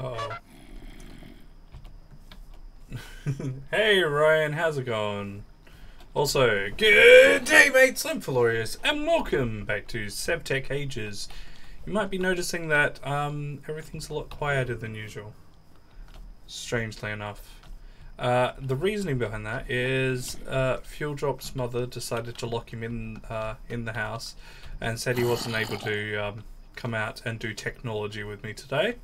Uh-oh. Hey Ryan, how's it going? Also, good day mates, I'm Felorius, and welcome back to Sevtech Ages. You might be noticing that everything's a lot quieter than usual, strangely enough. The reasoning behind that is Fuel Drop's mother decided to lock him in the house and said he wasn't able to come out and do technology with me today.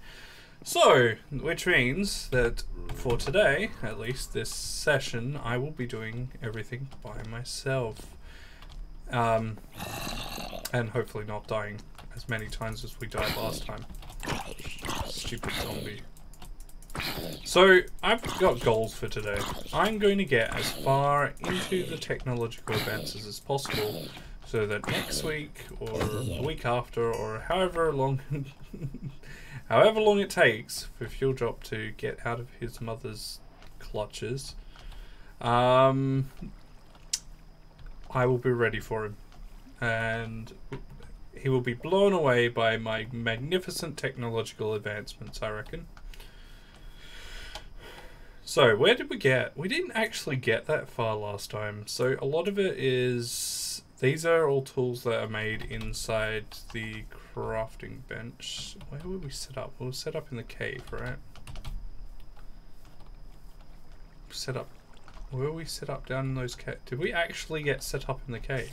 So, which means that for today, at least this session, I will be doing everything by myself. And hopefully not dying as many times as we died last time. Stupid zombie. So, I've got goals for today. I'm going to get as far into the technological advances as possible so that next week or a week after or however long it takes for Fuel Drop to get out of his mother's clutches, I will be ready for him. And he will be blown away by my magnificent technological advancements, I reckon. So, where did we get? We didn't actually get that far last time. So, a lot of it is... These are all tools that are made inside the crafting bench. Where were we set up? We were set up in the cave, right? Set up... Where were we set up down in those caves? Did we actually get set up in the cave?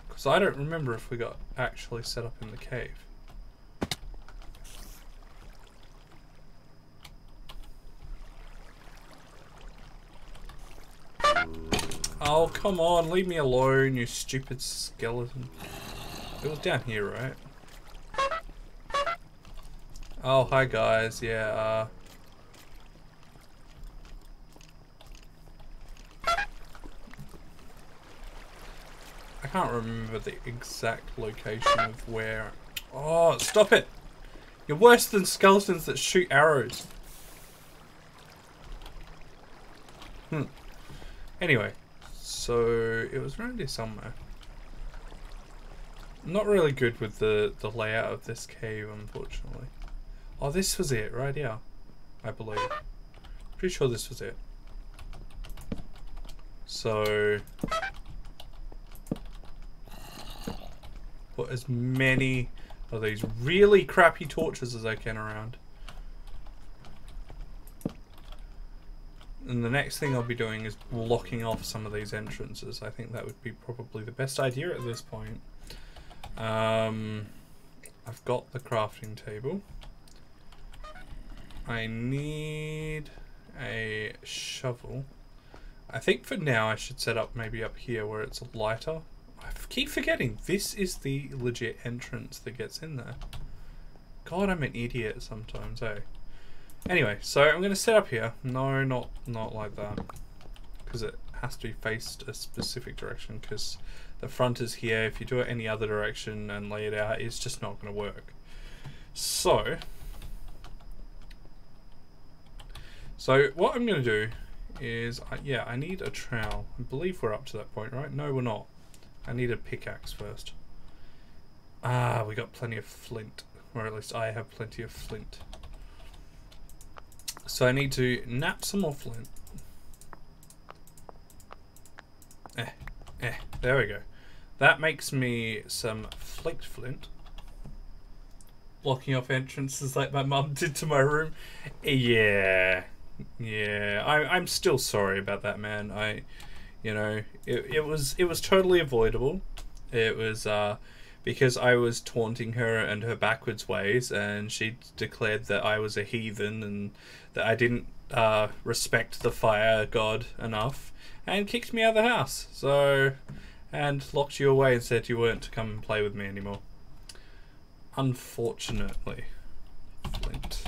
Because I don't remember if we got actually set up in the cave. Oh, come on, leave me alone, you stupid skeleton. It was down here, right? Oh, hi guys, yeah, I can't remember the exact location of where... Oh, stop it! You're worse than skeletons that shoot arrows. Anyway. So, it was around here somewhere. Not really good with the layout of this cave, unfortunately. Oh, this was it, right here. I believe. Pretty sure this was it. So... put as many of these really crappy torches as I can around. And the next thing I'll be doing is blocking off some of these entrances. I think that would be probably the best idea at this point. I've got the crafting table. I need a shovel. I think for now I should set up maybe up here where it's lighter. I keep forgetting this is the legit entrance that gets in there. God, I'm an idiot sometimes, eh? Anyway, so I'm going to set up here. No, not like that. Because it has to be faced a specific direction. Because the front is here. If you do it any other direction and lay it out, it's just not going to work. So what I'm going to do is... yeah, I need a trowel. I believe we're up to that point, right? No, we're not. I need a pickaxe first. Ah, we got plenty of flint. Or at least I have plenty of flint. So I need to nap some more flint. There we go. That makes me some flaked flint. Blocking off entrances like my mum did to my room. Yeah. I'm still sorry about that, man. You know, it was totally avoidable. It was because I was taunting her and her backwards ways, and she declared that I was a heathen and that I didn't respect the fire god enough, and kicked me out of the house. So, and locked you away and said you weren't to come and play with me anymore. Unfortunately. Flint.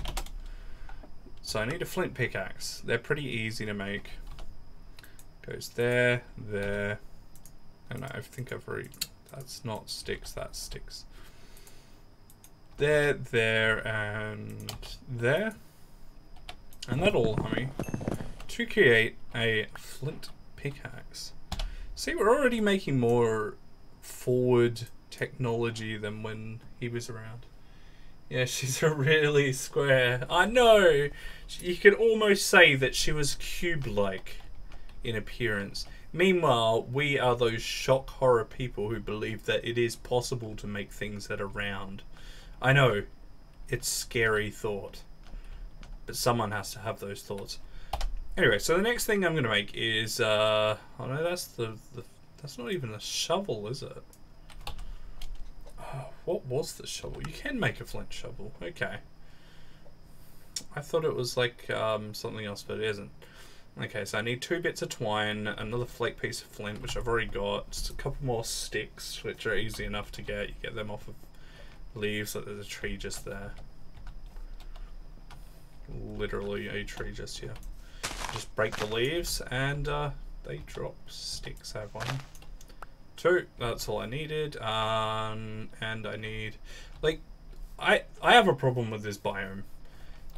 So I need a flint pickaxe. They're pretty easy to make. Goes there, there. And I think I've already... That's not sticks, that's sticks. There, there, and there. And that'll allow me to create a flint pickaxe. See, we're already making more forward technology than when he was around. Yeah, she's a really square. I know! You could almost say that she was cube-like in appearance. Meanwhile, we are those shock horror people who believe that it is possible to make things that are round. I know, it's scary thought. But someone has to have those thoughts. Anyway, so the next thing I'm going to make is... oh no, that's that's not even a shovel, is it? Oh, what was the shovel? You can make a flint shovel. Okay. I thought it was like something else, but it isn't. Okay, so I need 2 bits of twine, another flake piece of flint, which I've already got, just a couple more sticks, which are easy enough to get. You get them off of leaves, like there's a tree just there. Literally a tree just here. Just break the leaves, and they drop sticks. I have 1. 2, that's all I needed. And I need, like, I have a problem with this biome.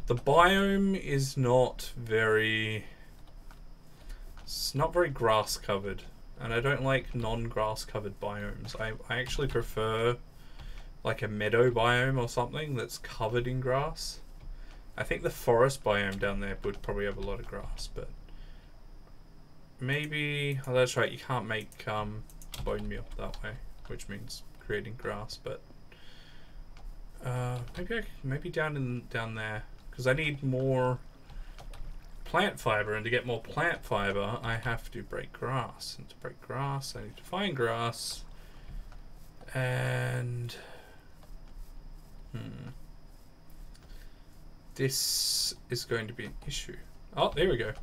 The biome is not very... It's not very grass covered, and I don't like non-grass covered biomes. I actually prefer like a meadow biome or something that's covered in grass. I think the forest biome down there would probably have a lot of grass, but maybe... Oh, that's right, you can't make bone meal that way, which means creating grass, but maybe down there, because I need more plant fiber, and to get more plant fiber I have to break grass, and to break grass I need to find grass, and this is going to be an issue. Oh, there we go.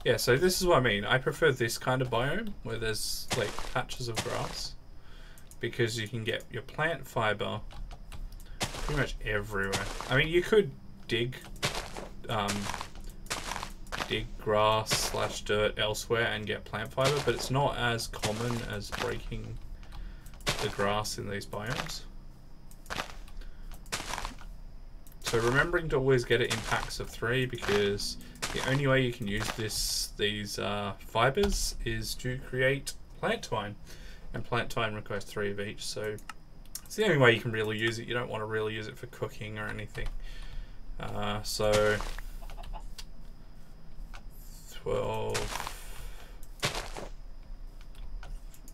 Yeah, so this is what I mean. I prefer this kind of biome where there's like patches of grass, because you can get your plant fiber pretty much everywhere. I mean, you could dig grass / dirt elsewhere and get plant fiber, but it's not as common as breaking the grass in these biomes. So remembering to always get it in packs of 3, because the only way you can use these fibers is to create plant twine, and plant twine requires 3 of each, so it's the only way you can really use it. You don't want to really use it for cooking or anything. So 12.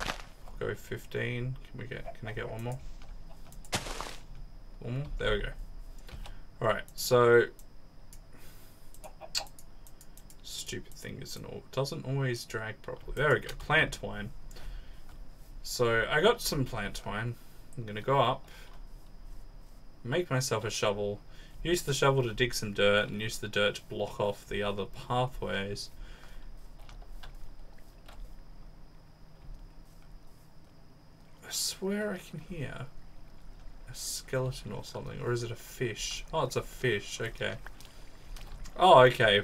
I'll go 15. Can I get one more? One more? There we go. Alright, so stupid thing doesn't always drag properly. There we go. Plant twine. So I got some plant twine. I'm gonna go up, make myself a shovel, use the shovel to dig some dirt, and use the dirt to block off the other pathways. I swear I can hear a skeleton or something, or is it a fish? Oh, it's a fish. Okay. Oh, okay.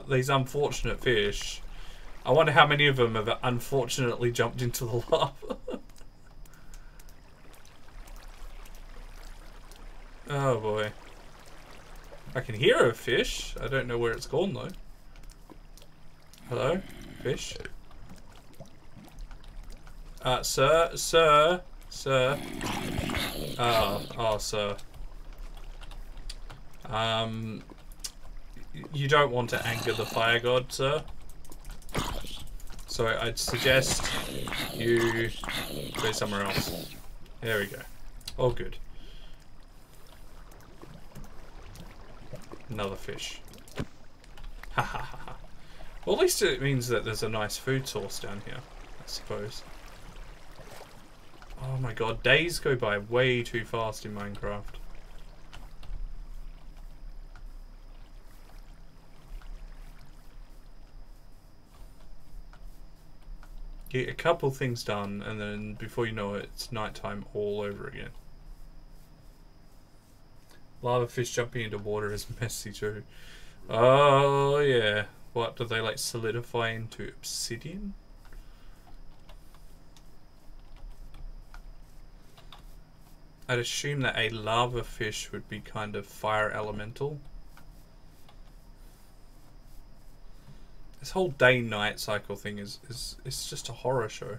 These unfortunate fish. I wonder how many of them have unfortunately jumped into the lava. Oh boy. I can hear a fish. I don't know where it's gone though. Hello? Fish? Sir? Oh, sir. You don't want to anger the fire god, sir. So I'd suggest you go somewhere else. There we go. All good. Another fish. Ha ha ha ha. Well, at least it means that there's a nice food source down here, I suppose. Oh my god, days go by way too fast in Minecraft. Get a couple things done, and then before you know it, it's nighttime all over again. Lava fish jumping into water is messy too. Oh yeah. What, do they like solidify into obsidian? I'd assume that a lava fish would be kind of fire elemental. This whole day-night cycle thing is just a horror show.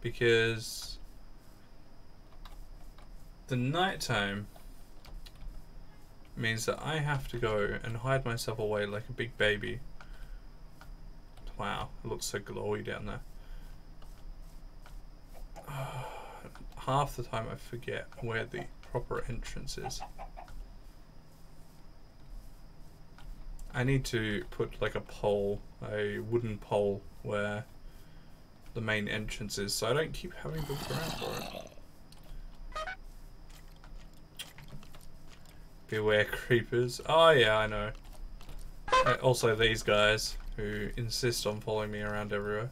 Because the nighttime means that I have to go and hide myself away like a big baby. Wow, it looks so glowy down there. Half the time I forget where the proper entrance is. I need to put like a pole, a wooden pole, where the main entrance is, so I don't keep having to look around for it. Beware creepers. Oh yeah, I know. Also these guys who insist on following me around everywhere.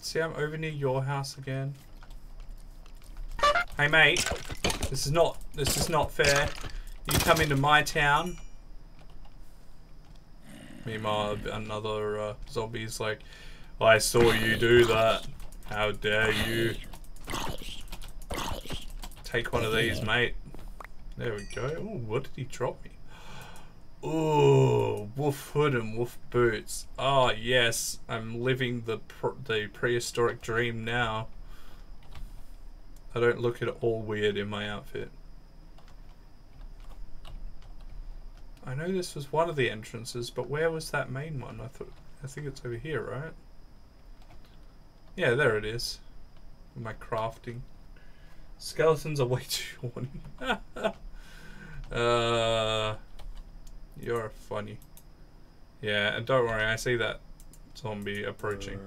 See, I'm over near your house again. Hey mate, this is not fair. You come into my town. Meanwhile, another zombie's like, I saw you do that. How dare you? Take one of these, mate. There we go. Ooh, what did he drop me? Ooh, wolf hood and wolf boots. Oh yes, I'm living the prehistoric dream now. I don't look at all weird in my outfit. I know this was one of the entrances, but where was that main one? I think it's over here, right? Yeah, there it is. My crafting. Skeletons are way too horny. You're funny. Yeah, and don't worry, I see that zombie approaching.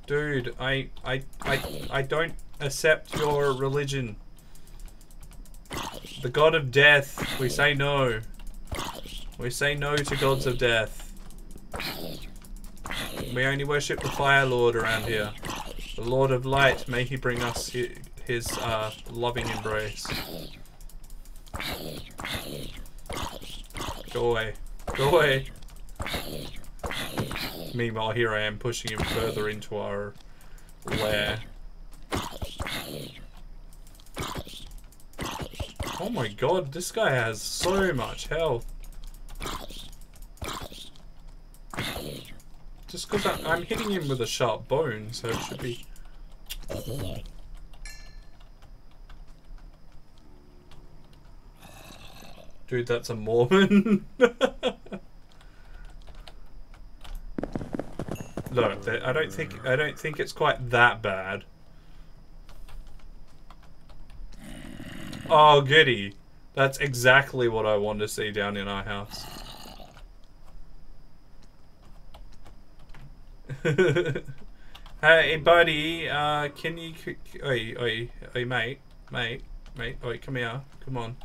Dude, I don't accept your religion. The god of death, we say no. We say no to gods of death. We only worship the Fire Lord around here. The Lord of Light, may he bring us his loving embrace. Go away. Go away. Meanwhile, here I am pushing him further into our lair. Oh my god, this guy has so much health. Just because I'm hitting him with a sharp bone, so it should be... Dude, that's a Mormon. No, I don't think it's quite that bad. Oh, goody. That's exactly what I want to see down in our house. Hey, buddy, can you... Oi, mate, oi, come here, come on.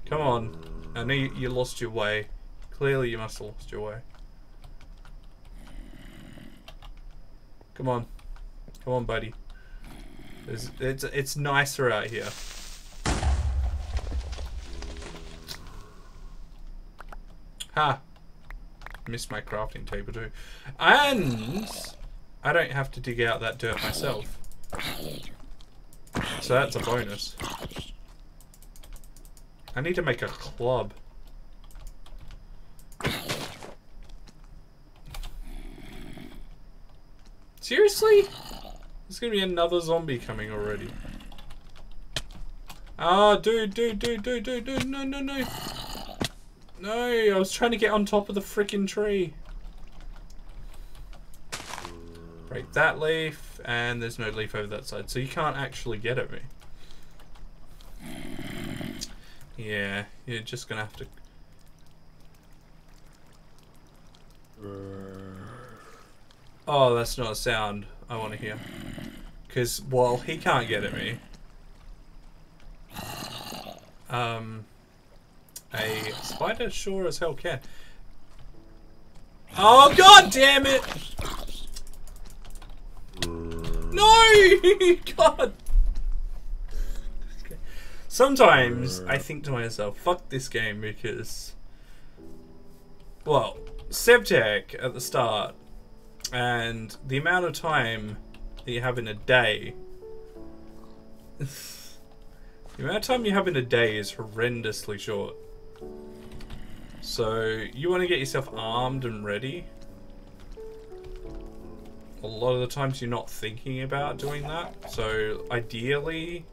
Come on. I know you lost your way. Clearly you must have lost your way. Come on. Come on, buddy. It's nicer out here. Ha! Missed my crafting table too. And I don't have to dig out that dirt myself. So that's a bonus. I need to make a club. Seriously? There's gonna be another zombie coming already. Ah, dude, no. No, I was trying to get on top of the freaking tree. Break that leaf, and there's no leaf over that side, so you can't actually get at me. Yeah, you're just gonna have to... Oh, that's not a sound I want to hear. Because, well, he can't get at me. A spider sure as hell can. Oh, god damn it! No! God! Sometimes I think to myself, fuck this game, because... Well, Sevtech at the start, and the amount of time that you have in a day... The amount of time you have in a day is horrendously short. So, you want to get yourself armed and ready. a lot of the times you're not thinking about doing that. So ideally,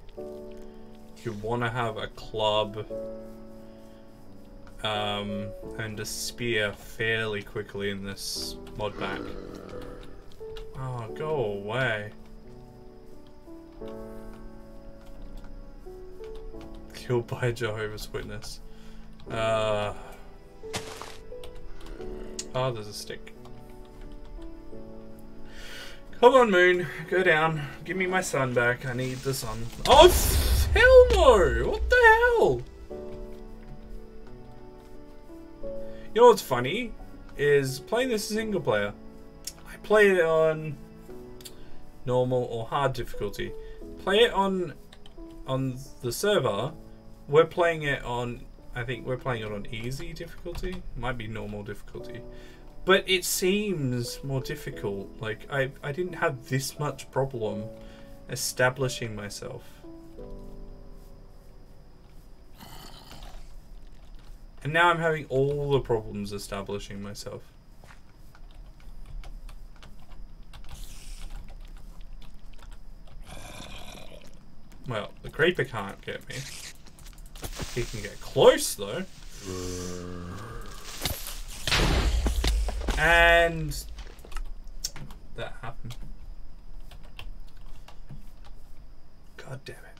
you want to have a club and a spear fairly quickly in this mod pack. Oh, go away. Killed by a Jehovah's Witness. Oh, there's a stick. Come on, Moon. Go down. Give me my sun back. I need the sun. Oh, hell no! What the hell? You know what's funny? Is playing this single player. I play it on normal or hard difficulty. Play it on the server. We're playing it on, I think we're playing it on easy difficulty. Might be normal difficulty. But it seems more difficult. Like, I didn't have this much problem establishing myself. And now I'm having all the problems establishing myself. Well, the creeper can't get me. He can get close though. And that happened. God damn it.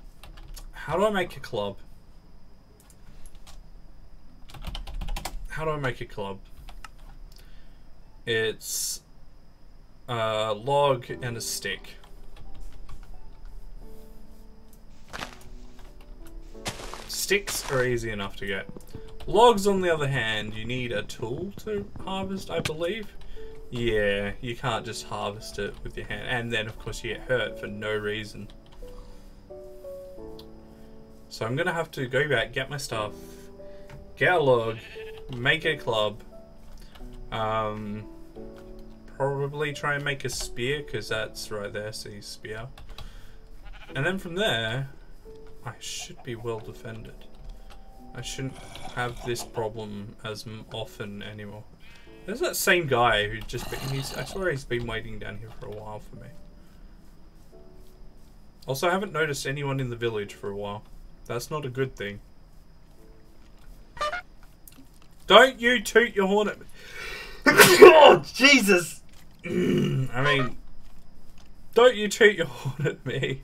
How do I make a club? How do I make a club? It's a log and a stick. Sticks are easy enough to get. Logs, on the other hand, you need a tool to harvest, I believe. Yeah, you can't just harvest it with your hand. And then, of course, you get hurt for no reason. So I'm going to have to go back, get my stuff, get a log, make a club. Probably try and make a spear, because that's right there, see, spear. And then from there, I should be well defended. I shouldn't have this problem as often anymore. There's that same guy who just been, I swear he's been waiting down here for a while for me. Also, I haven't noticed anyone in the village for a while. That's not a good thing. Don't you toot your horn at me. Oh, Jesus! I mean, don't you toot your horn at me.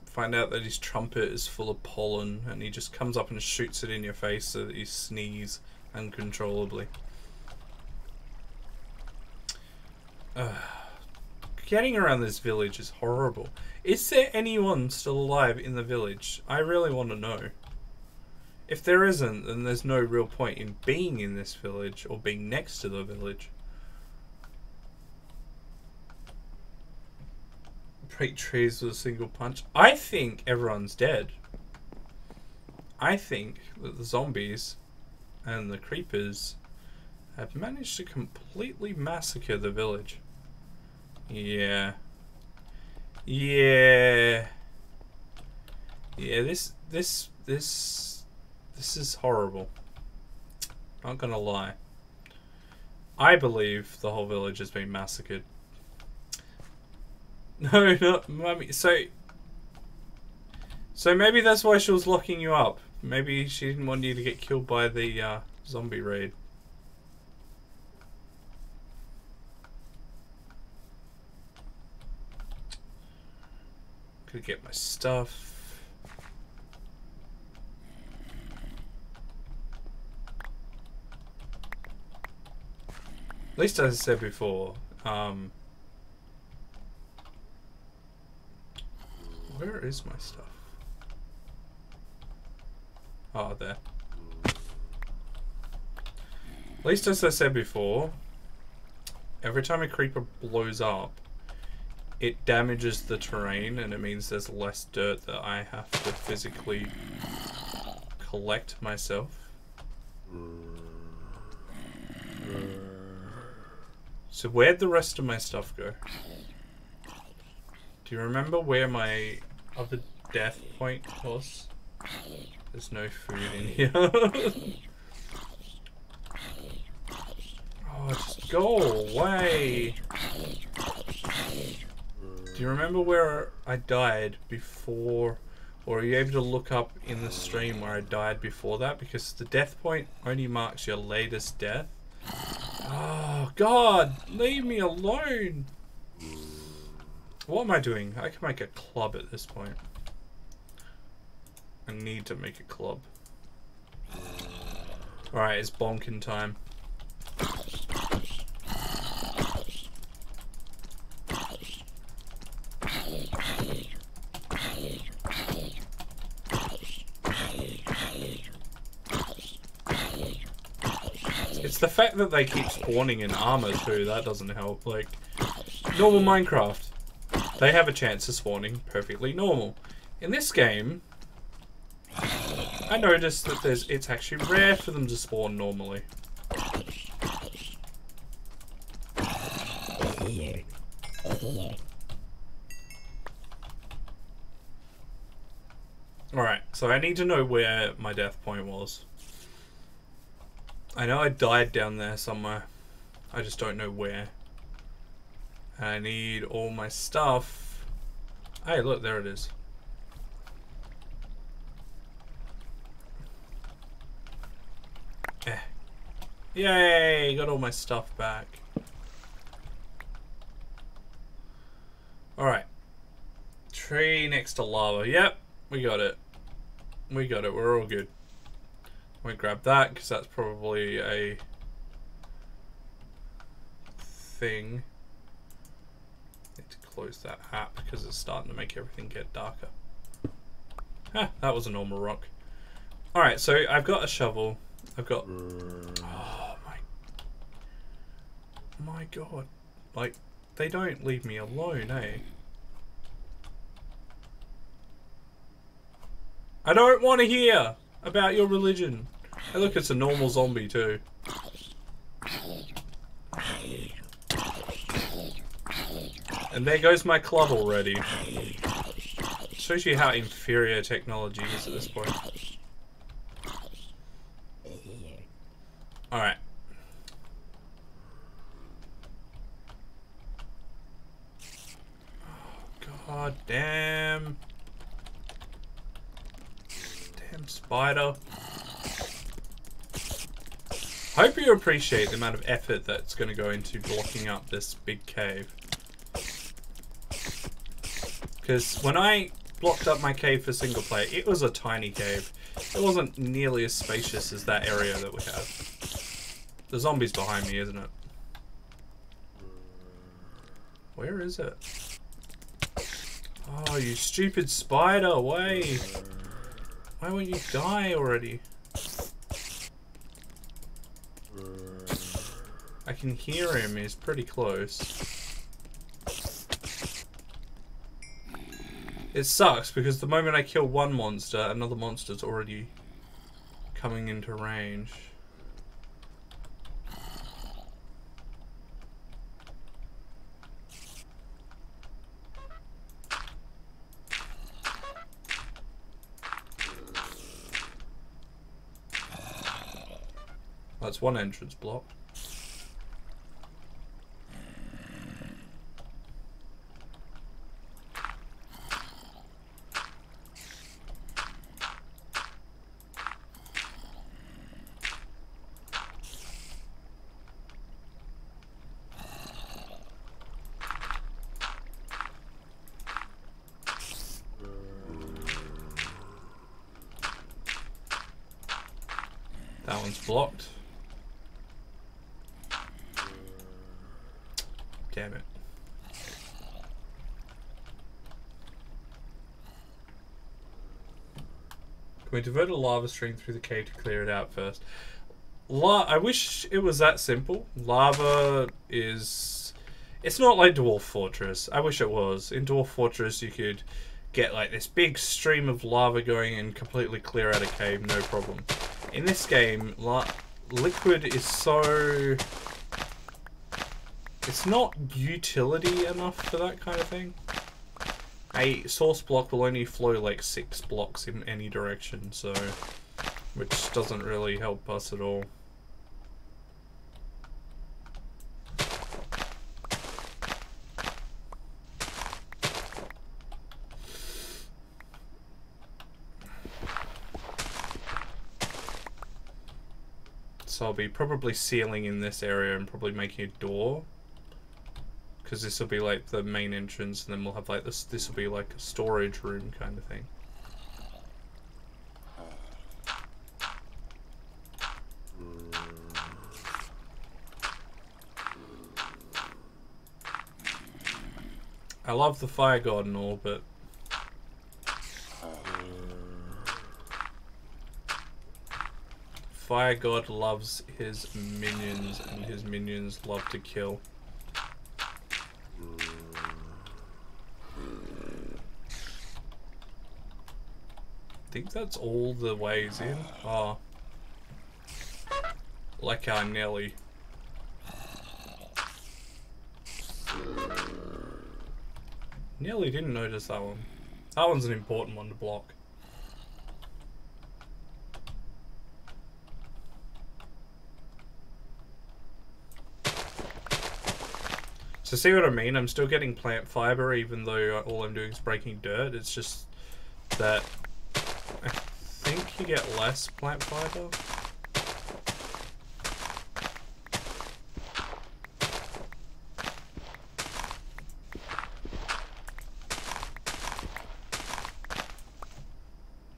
Find out that his trumpet is full of pollen and he just comes up and shoots it in your face so that you sneeze uncontrollably. Getting around this village is horrible. Is there anyone still alive in the village? I really want to know. If there isn't, then there's no real point in being in this village or being next to the village. Break trees with a single punch. I think everyone's dead. I think that the zombies and the creepers have managed to completely massacre the village. Yeah. Yeah. Yeah, this is horrible. Not gonna lie. I believe the whole village has been massacred. No, not mummy. So maybe that's why she was locking you up. Maybe she didn't want you to get killed by the zombie raid. Could get my stuff. At least as I said before, where is my stuff? Oh, there. At least as I said before, every time a creeper blows up, it damages the terrain, and it means there's less dirt that I have to physically collect myself. So where'd the rest of my stuff go? Do you remember where my other death point was? There's no food in here. just go away. Do you remember where I died before? Or are you able to look up in the stream where I died before that? Because the death point only marks your latest death. Oh, God! Leave me alone! What am I doing? I can make a club at this point. I need to make a club. Alright, it's bonking time. It's the fact that they keep spawning in armor too, that doesn't help. Like, normal Minecraft, they have a chance of spawning perfectly normal. In this game, I noticed that it's actually rare for them to spawn normally. Alright, so I need to know where my death point was. I know I died down there somewhere. I just don't know where. And I need all my stuff. Hey, look, there it is. Yay, got all my stuff back. Alright. Tree next to lava. Yep, we got it. We got it, we're all good. I'm gonna grab that because that's probably a thing. Need to close that app because it's starting to make everything get darker. Ah, that was a normal rock. Alright, so I've got a shovel. I've got... Oh my god. Like, they don't leave me alone, eh? I don't want to hear about your religion. Hey, look, it's a normal zombie too. And there goes my club already. Shows you how inferior technology is at this point. Alright. Oh, god damn. Damn spider. I hope you appreciate the amount of effort that's going to go into blocking up this big cave. Because when I blocked up my cave for single player, it was a tiny cave. It wasn't nearly as spacious as that area that we have. The zombie's behind me, isn't it? Where is it? Oh, you stupid spider, wait. Why won't you die already? I can hear him, he's pretty close. It sucks because the moment I kill one monster, another monster's already coming into range. That's one entrance block. That one's blocked. Damn it. Can we divert a lava stream through the cave to clear it out first? I wish it was that simple. Lava is... It's not like Dwarf Fortress. I wish it was. In Dwarf Fortress you could get like this big stream of lava going and completely clear out a cave, no problem. In this game, liquid is so... It's not utility enough for that kind of thing. A source block will only flow like 6 blocks in any direction, so... Which doesn't really help us at all. So I'll be probably sealing in this area and probably making a door. Because this will be like the main entrance, and then we'll have like this will be like a storage room kind of thing. I love the fire god and all, but fire god loves his minions, and his minions love to kill. I think that's all the ways in. Oh, like our Nelly. Nearly didn't notice that one. That one's an important one to block. So see what I mean? I'm still getting plant fiber even though all I'm doing is breaking dirt. It's just that I think you get less plant fiber.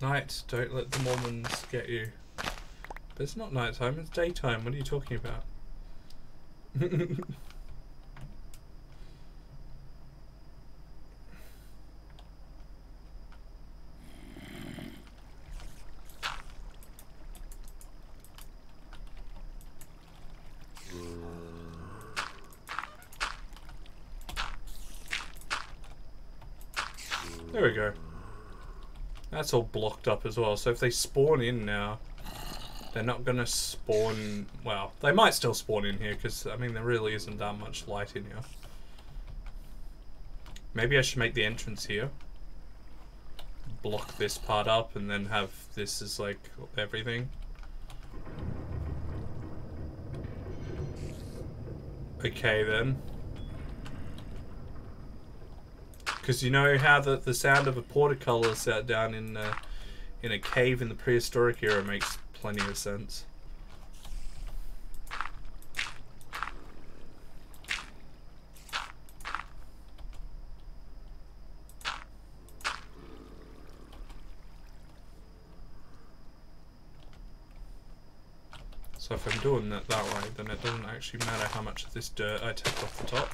Night, don't let the Mormons get you. But it's not nighttime, it's daytime. What are you talking about? There we go. That's all blocked up as well, so if they spawn in now, they're not going to spawn... Well, they might still spawn in here, because, I mean, there really isn't that much light in here. Maybe I should make the entrance here. Block this part up, and then have this as, like, everything. Okay, then. Because you know how the sound of a portcullis out down in a cave in the prehistoric era makes plenty of sense. So if I'm doing that way, then it doesn't actually matter how much of this dirt I take off the top.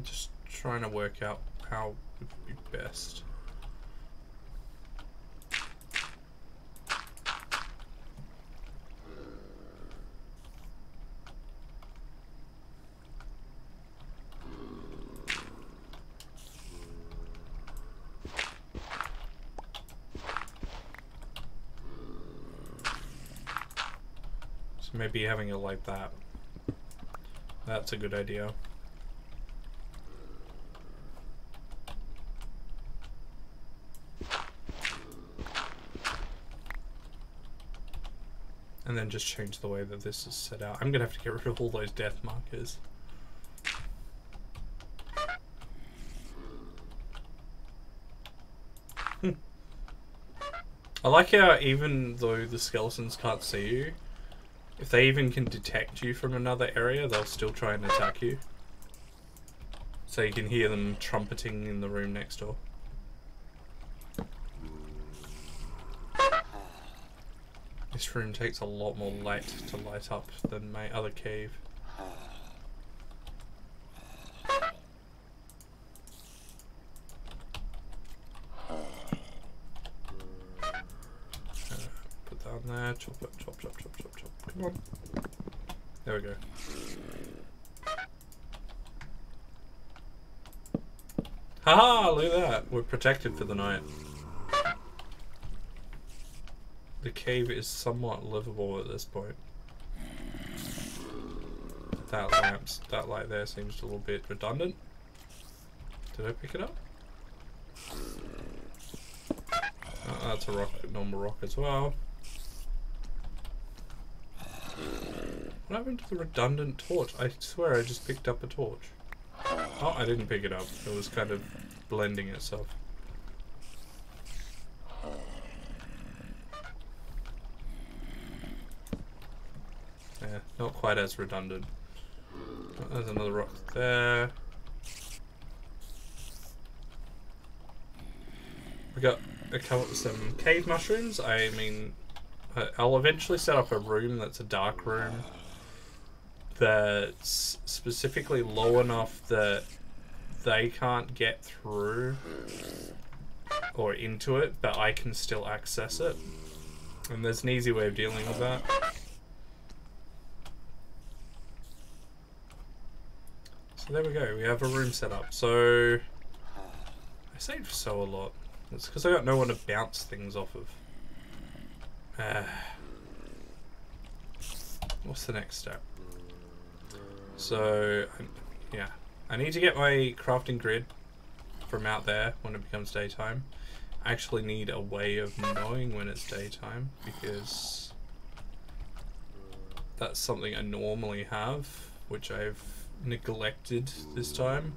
Just trying to work out how would be best. So maybe having it like that. That's a good idea. And then just change the way that this is set out. I'm gonna have to get rid of all those death markers. I like how even though the skeletons can't see you, if they even can detect you from another area, they'll still try and attack you. So you can hear them trumpeting in the room next door. This room takes a lot more light to light up than my other cave. Put that on there, chop it, chop, chop, chop, chop, chop. Come on. There we go. Haha, look at that. We're protected for the night. The cave is somewhat livable at this point. That light there seems a little bit redundant. Did I pick it up? Oh, that's a rock, normal rock as well. What happened to the redundant torch? I swear I just picked up a torch. Oh, I didn't pick it up. It was kind of blending itself. Yeah, not quite as redundant. Oh, there's another rock there. We got some cave mushrooms. I mean, I'll eventually set up a room that's a dark room that's specifically low enough that they can't get through or into it, but I can still access it. And there's an easy way of dealing with that. So there we go, we have a room set up. So I saved so a lot. It's because I got no one to bounce things off of. What's the next step? So, yeah. I need to get my crafting grid from out there when it becomes daytime. I actually need a way of knowing when it's daytime, because that's something I normally have, which I've neglected this time.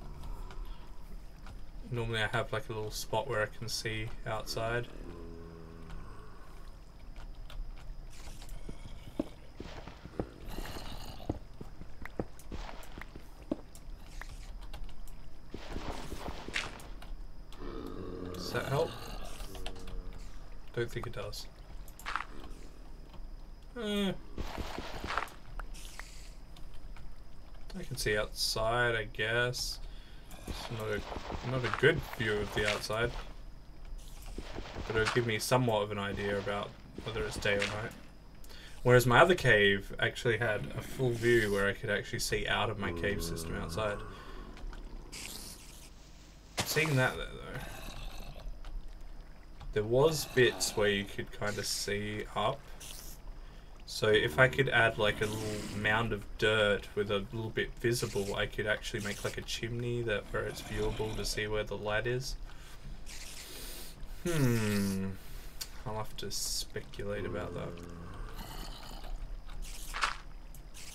Normally I have like a little spot where I can see outside. Does that help? Don't think it does. I can see outside, I guess. It's not a good view of the outside, but it'll give me somewhat of an idea about whether it's day or night. Whereas my other cave actually had a full view where I could actually see out of my cave system outside. Seeing that though, there was bits where you could kind of see up. So if I could add like a little mound of dirt with a little bit visible, I could actually make like a chimney where it's viewable to see where the light is. I'll have to speculate about that.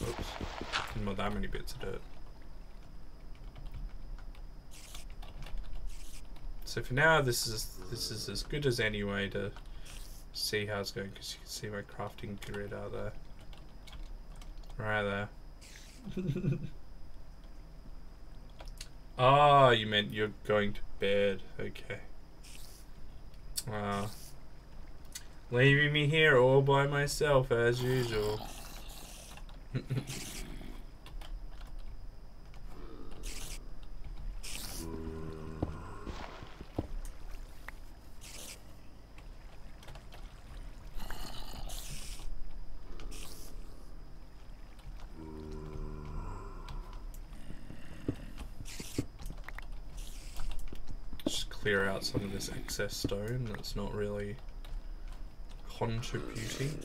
Oops, not that many bits of dirt. So for now, this is as good as any way to see how it's going, because you can see my crafting grid out there. Right there. Ah, you meant you're going to bed. Okay. Leaving me here all by myself as usual. Clear out some of this excess stone that's not really contributing.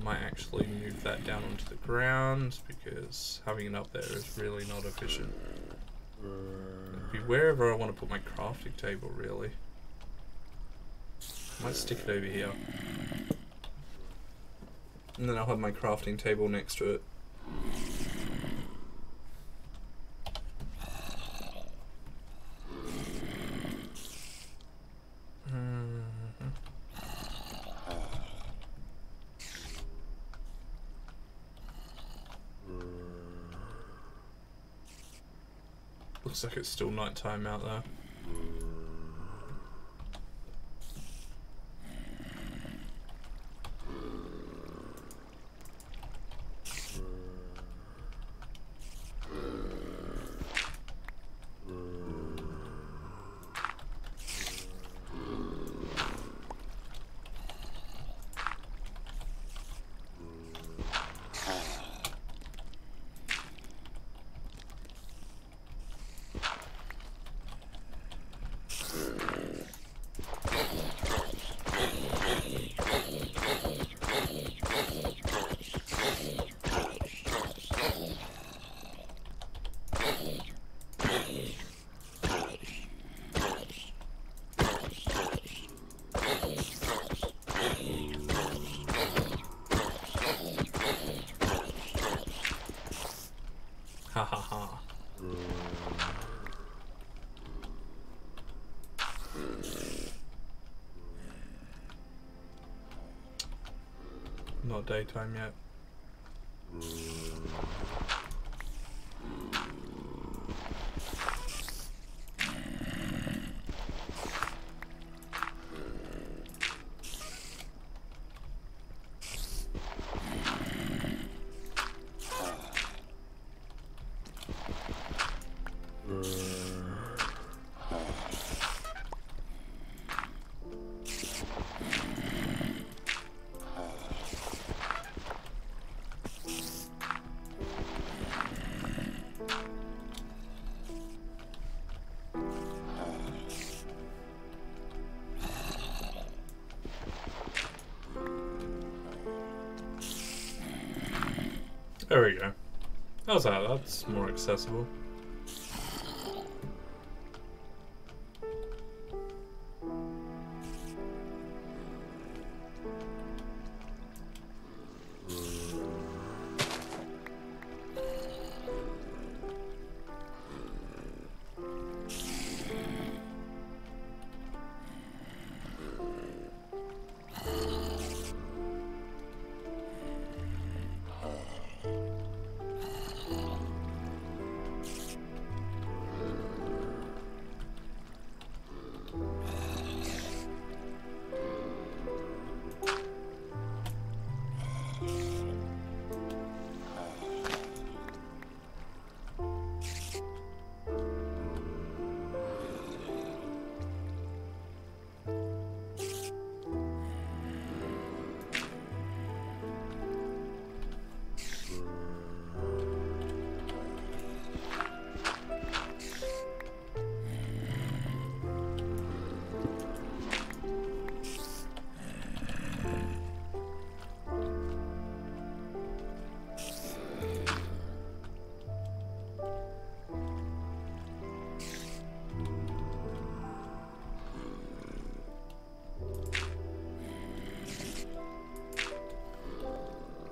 Might actually move that down onto the ground, because having it up there is really not efficient. It'd be wherever I want to put my crafting table, really. Might stick it over here. And then I'll have my crafting table next to it. Looks like it's still nighttime out there. Ha ha ha. Not daytime yet. There we go. How's that? That's more accessible.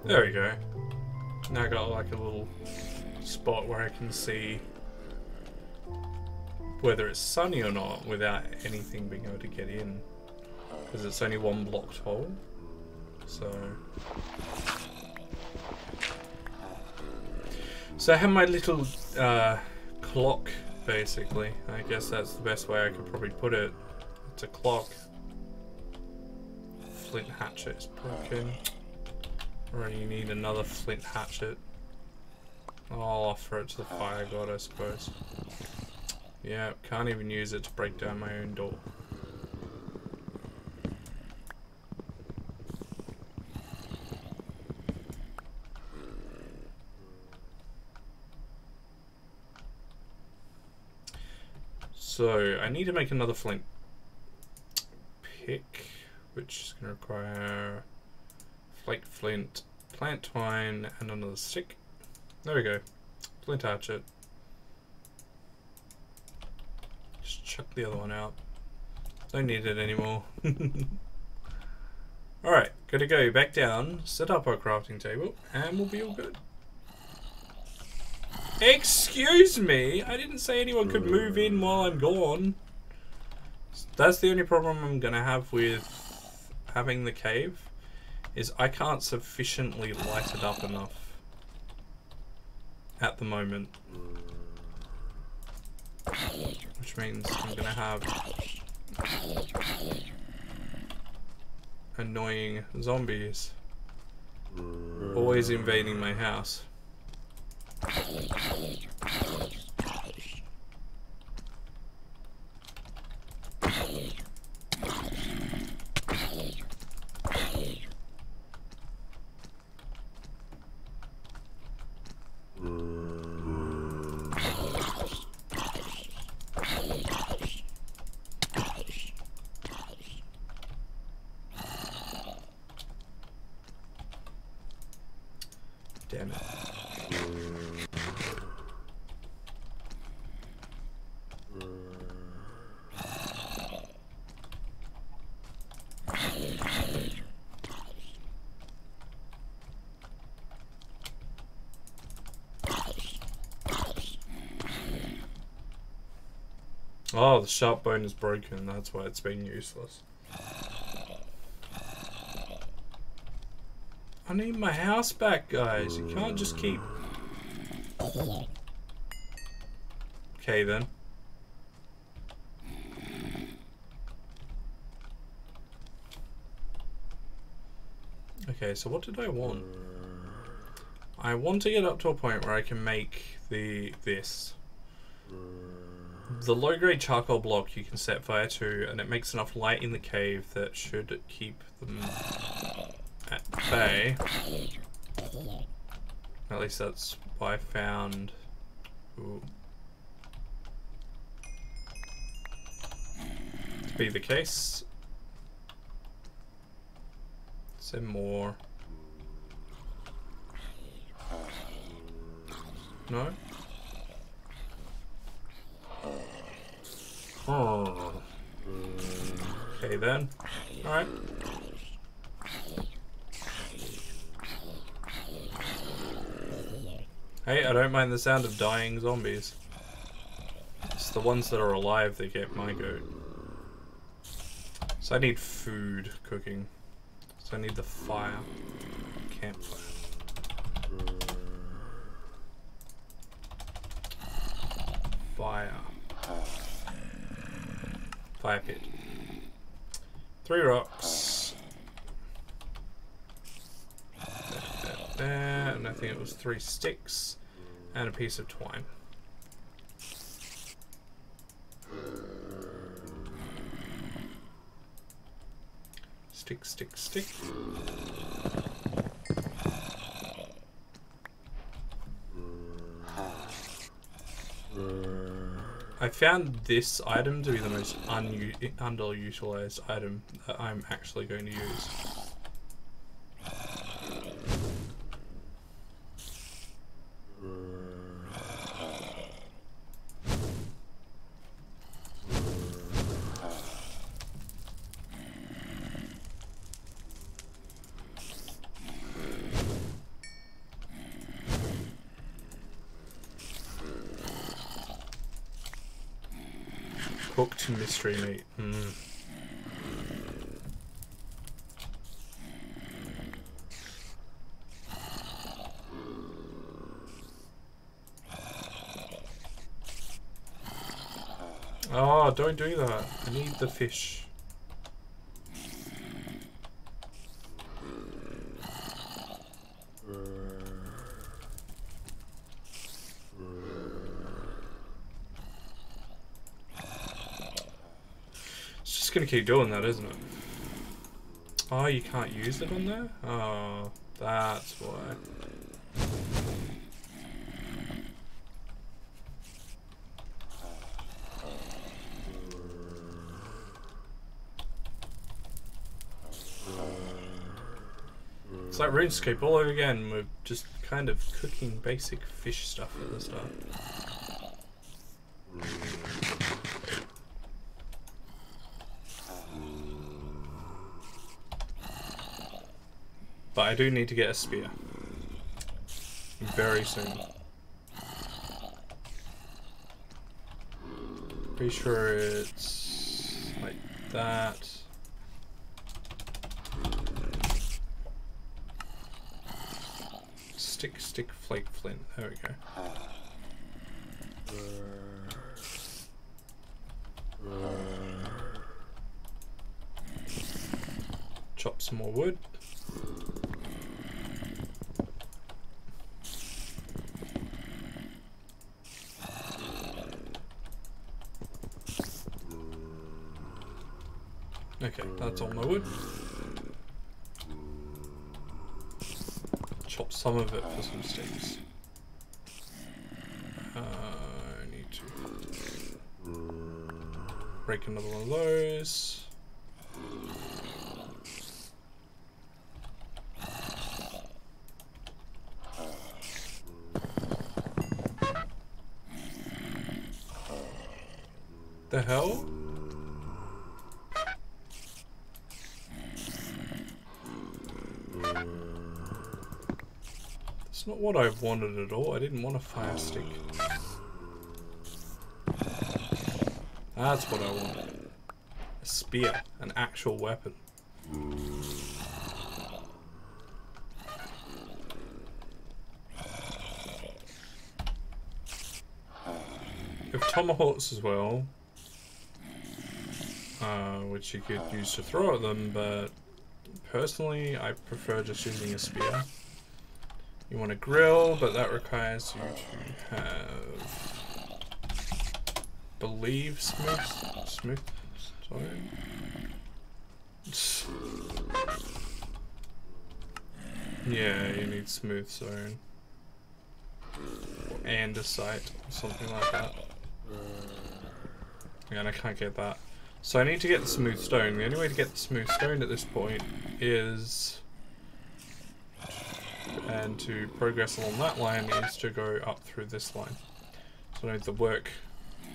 There we go. Now I got like a little spot where I can see whether it's sunny or not without anything being able to get in, because it's only one blocked hole. So I have my little clock, basically. I guess that's the best way I could probably put it. It's a clock. Flint hatchet is broken. Or you need another flint hatchet. I'll offer it to the fire god, I suppose. Yeah, can't even use it to break down my own door. So, I need to make another flint pick, which is going to require flake flint, plant twine, and another stick. There we go. Flint hatchet. Just chuck the other one out. Don't need it anymore. Alright, gotta go back down, set up our crafting table, and we'll be all good. Excuse me! I didn't say anyone could move in while I'm gone. That's the only problem I'm gonna have with having the cave, is I can't sufficiently light it up enough at the moment. Which means I'm gonna have annoying zombies always invading my house. Damn it. Oh, the sharp bone is broken. That's why it's being useless. I need my house back, guys. You can't just keep... Okay, then. Okay, so what did I want? I want to get up to a point where I can make this. The low-grade charcoal block you can set fire to, and it makes enough light in the cave that should keep them at bay. At least that's what I found. Ooh. To be the case. Some more. No? Oh. Okay then. Alright. Hey, I don't mind the sound of dying zombies. It's the ones that are alive that get my goat. So I need food cooking. So I need the fire. Campfire. Fire. Fire pit. 3 rocks. There, and I think it was 3 sticks. And a piece of twine. Stick, stick, stick. I found this item to be the most underutilized item that I'm actually going to use. Cooked mystery meat. Oh, don't do that. I need the fish. It's gonna keep doing that, isn't it? Oh, you can't use it on there? Oh, that's why. It's like RuneScape all over again. We're just kind of cooking basic fish stuff at the start. But I do need to get a spear. Very soon. Pretty sure it's like that. Stick, stick, flake, flint. There we go. Chop some more wood. Okay, that's all my wood. Chop some of it for some sticks. I need to break another one of those. The hell? That's not what I wanted at all. I didn't want a fire stick. That's what I want. A spear. An actual weapon. We have tomahawks as well. Which you could use to throw at them, but personally I prefer just using a spear. You want a grill, but that requires you to have, believe, smooth stone. Yeah, you need smooth stone. Andesite, or something like that. Yeah, and I can't get that. So I need to get the smooth stone. The only way to get the smooth stone at this point is, and to progress along that line, is to go up through this line. So I need the work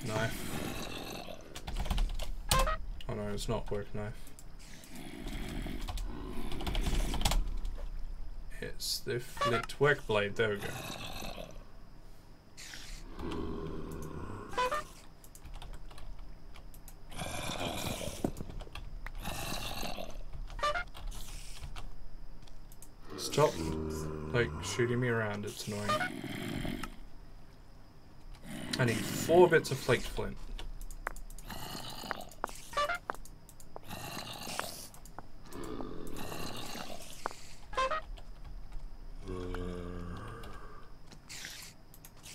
knife. Oh no, it's not work knife. It's the flint work blade. There we go. Stop, like, shooting me around, it's annoying. I need 4 bits of flaked flint.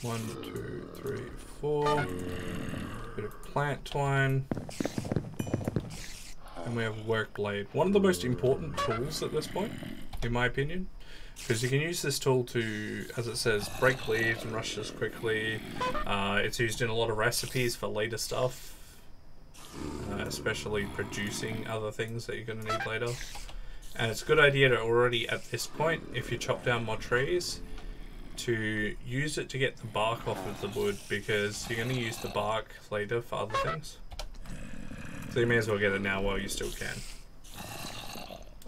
One, 2, 3, 4. Bit of plant twine. And we have work blade. One of the most important tools at this point, in my opinion, because you can use this tool to, as it says, break leaves and rushes quickly. It's used in a lot of recipes for later stuff, especially producing other things that you're going to need later. And it's a good idea to already, at this point, if you chop down more trees, to use it to get the bark off of the wood, because you're going to use the bark later for other things. So you may as well get it now while you still can.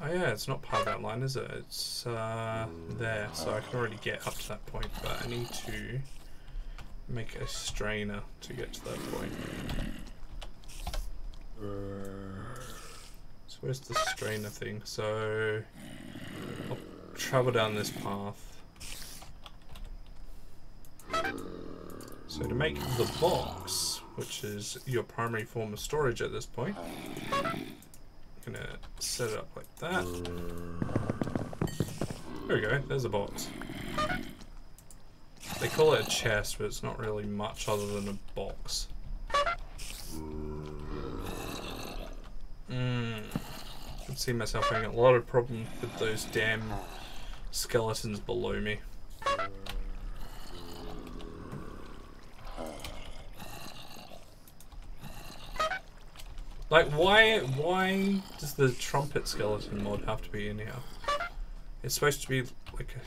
Oh yeah, it's not part of that line, is it? It's there, so I can already get up to that point, but I need to make a strainer to get to that point. So where's the strainer thing? So I'll travel down this path. So to make the box, which is your primary form of storage at this point, I'm gonna set it up like that. There we go, there's a box. They call it a chest, but it's not really much other than a box. I can see myself having a lot of problems with those damn skeletons below me. Like, why does the trumpet skeleton mod have to be in here? It's supposed to be like a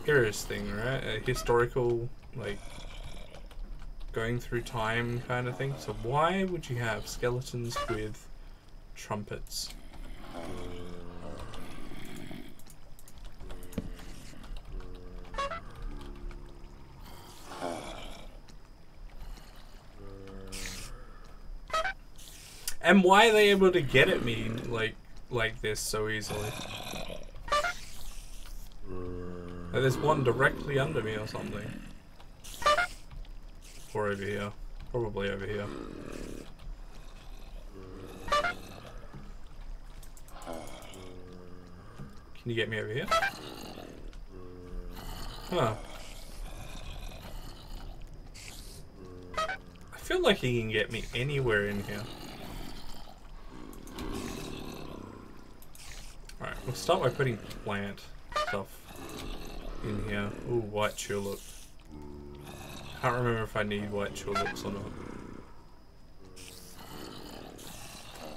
heroes thing, right? A historical, like, going through time kind of thing. So why would you have skeletons with trumpets? And why are they able to get at me like this so easily? Like there's one directly under me or something. Or over here. Probably over here. Can you get me over here? Huh. I feel like he can get me anywhere in here. Alright, we'll start by putting plant stuff in here. Ooh, white tulip. Can't remember if I need white tulips or not.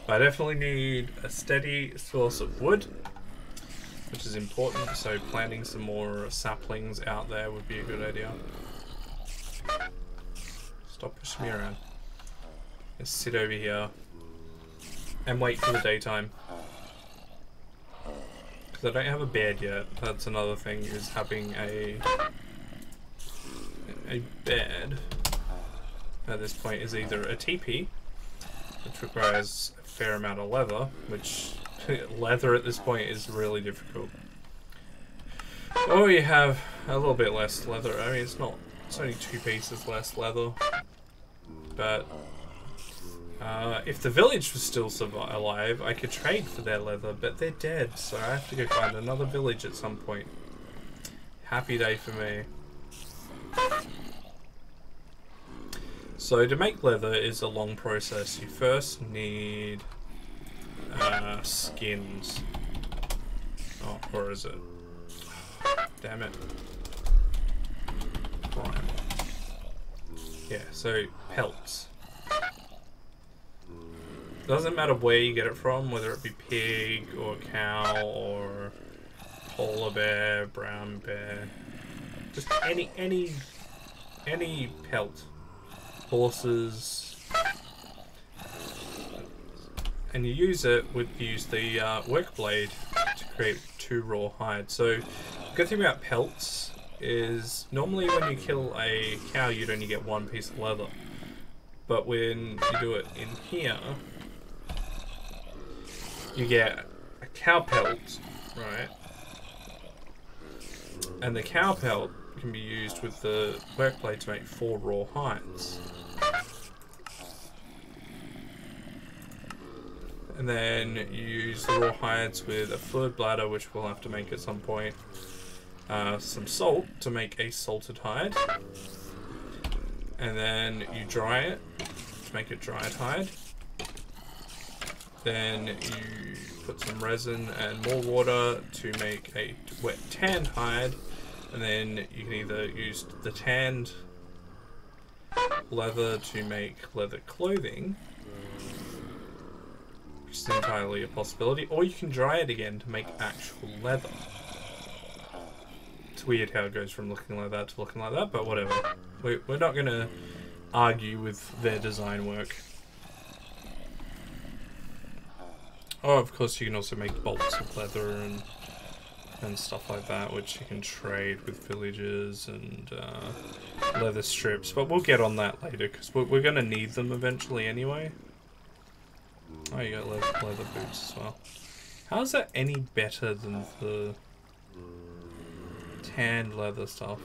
But I definitely need a steady source of wood, which is important, so planting some more saplings out there would be a good idea. Stop pushing me around. Just sit over here and wait for the daytime. Because I don't have a bed yet. That's another thing, is having a bed. at this point is either a teepee, which requires a fair amount of leather, which leather at this point is really difficult. Or you have a little bit less leather. I mean, it's only 2 pieces less leather. But if the village was still alive, I could trade for their leather, but they're dead, so I have to go find another village at some point. Happy day for me. So to make leather is a long process. You first need skins. Oh, or is it? Damn it. Right. Yeah, so pelts. Doesn't matter where you get it from, whether it be pig or cow or polar bear, brown bear. Just any pelt. Horses. And you use the work blade to create 2 raw hides. So the good thing about pelts is normally when you kill a cow you'd only get 1 piece of leather. But when you do it in here, you get a cow pelt, right? And the cow pelt can be used with the work blade to make 4 raw hides. And then you use the raw hides with a fluid bladder, which we'll have to make at some point. Some salt to make a salted hide. And then you dry it to make a dried hide. Then you put some resin and more water to make a wet tanned hide. And then you can either use the tanned leather to make leather clothing, which is entirely a possibility, or you can dry it again to make actual leather. It's weird how it goes from looking like that to looking like that, but whatever. We're not going to argue with their design work. Oh, of course you can also make bolts of leather and stuff like that, which you can trade with villagers and leather strips, but we'll get on that later because we're going to need them eventually anyway. Oh, you got leather boots as well. How is that any better than the tanned leather stuff?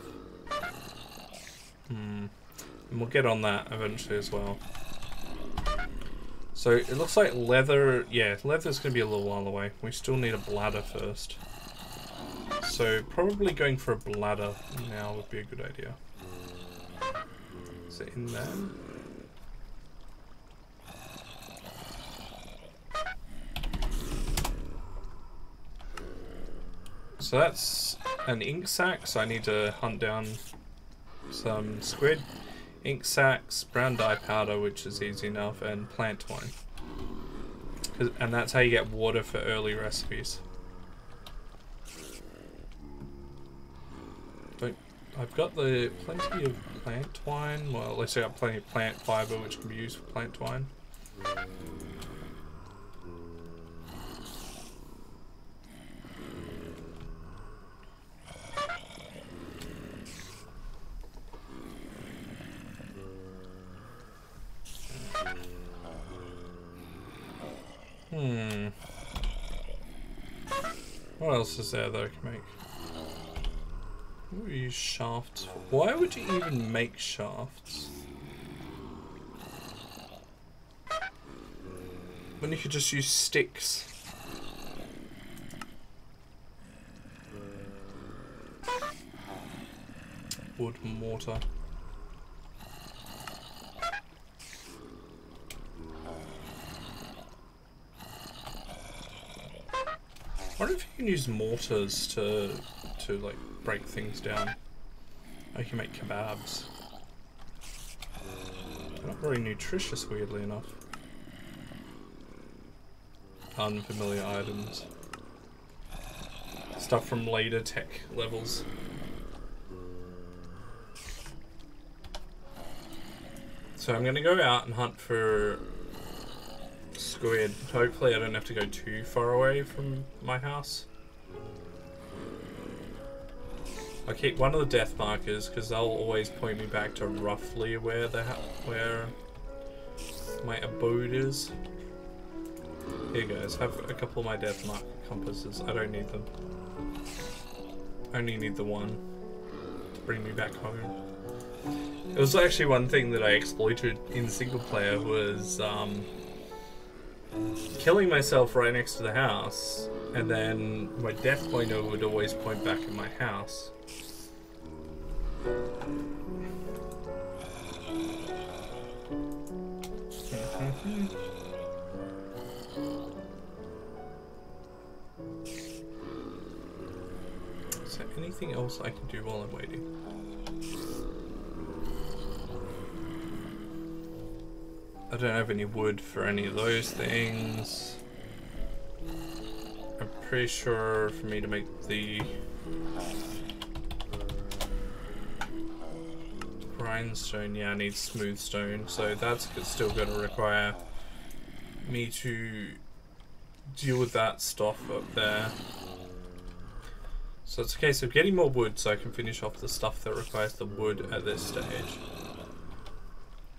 And we'll get on that eventually as well. So it looks like leather, yeah, leather's going to be a little while away. We still need a bladder first. So probably going for a bladder now would be a good idea. Is it in there? So that's an ink sac, so I need to hunt down some squid. Ink sacs, brown dye powder, which is easy enough, and plant twine. And that's how you get water for early recipes. But I've got plenty of plant twine. Well, at least I got plenty of plant fiber, which can be used for plant twine. What else is there that I can make? What do we use shafts for? Why would you even make shafts when you could just use sticks? Wood and mortar. I wonder if you can use mortars to like break things down. I can make kebabs. They're not very nutritious, weirdly enough. Unfamiliar items. Stuff from later tech levels. So I'm gonna go out and hunt for squid. Hopefully I don't have to go too far away from my house. I'll keep one of the death markers because they'll always point me back to roughly where where my abode is. Here you guys, have a couple of my death marker compasses. I don't need them. I only need the one to bring me back home. It was actually one thing that I exploited in single player was killing myself right next to the house, and then my death pointer would always point back at my house. Is there anything else I can do while I'm waiting? I don't have any wood for any of those things. I'm pretty sure for me to make the grindstone, yeah, I need smooth stone, so that's still going to require me to deal with that stuff up there. So it's a case of getting more wood so I can finish off the stuff that requires the wood at this stage.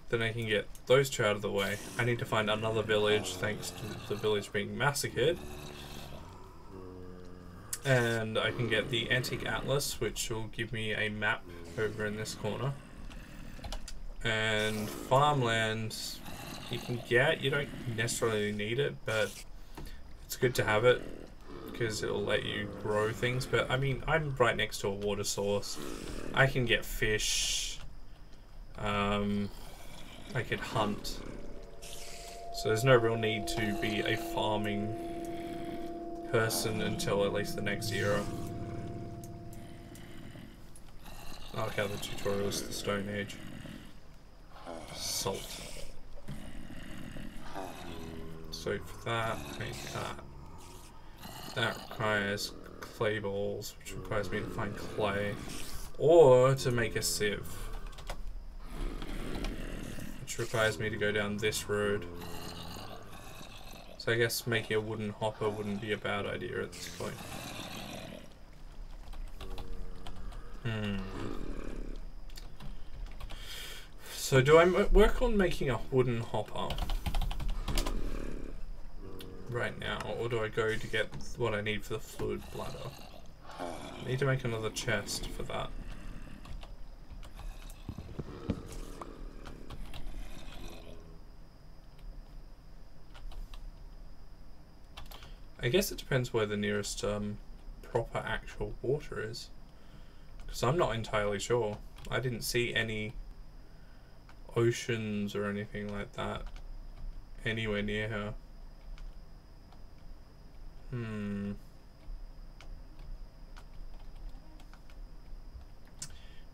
Then I can get those two out of the way. I need to find another village thanks to the village being massacred. And I can get the Antique Atlas, which will give me a map over in this corner. And farmland, you can get, you don't necessarily need it, but it's good to have it because it'll let you grow things. But I mean, I'm right next to a water source. I can get fish. I could hunt. So there's no real need to be a farming person until at least the next era. I like how the tutorial is the Stone Age. Salt. So for that, make that. That requires clay balls, which requires me to find clay. Or to make a sieve. Which requires me to go down this road. So I guess making a wooden hopper wouldn't be a bad idea at this point. So do I work on making a wooden hopper right now, or do I go to get what I need for the fluid bladder? I need to make another chest for that. I guess it depends where the nearest proper actual water is, because I'm not entirely sure. I didn't see any oceans or anything like that anywhere near her.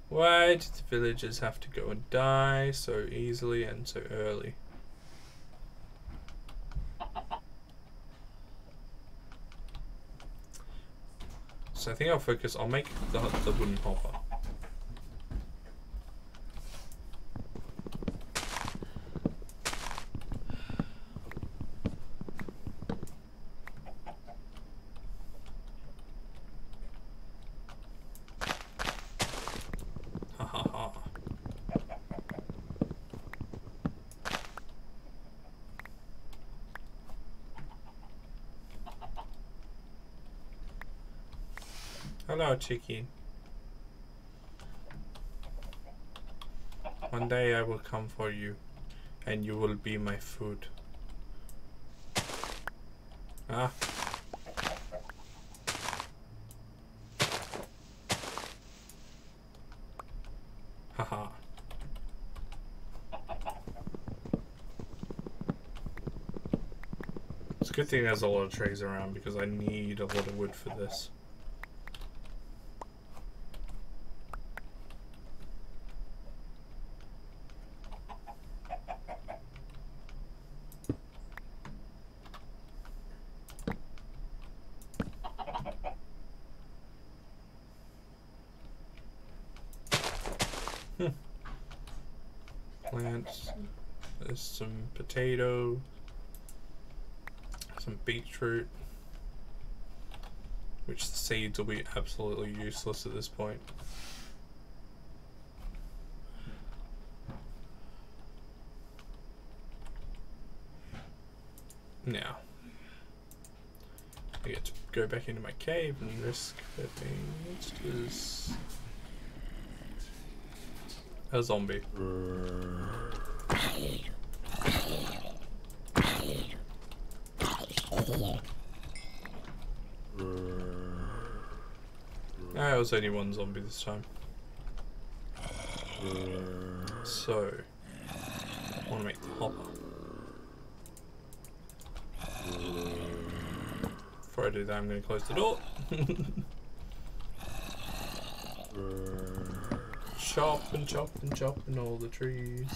Why did the villagers have to go and die so easily and so early? So I think I'll focus, I'll make the wooden hopper. Ha ha ha. Hello, chicken. One day I will come for you, and you will be my food. Ah. Haha. It's a good thing there's a lot of trees around because I need a lot of wood for this. Plants. There's some potato. Some beetroot. which the seeds will be absolutely useless at this point. Now, I get to go back into my cave and risk there being monsters. A zombie. It was only one zombie this time. So, I want to make the hopper. Before I do that, I'm going to close the door. Chop and chop and chop and all the trees.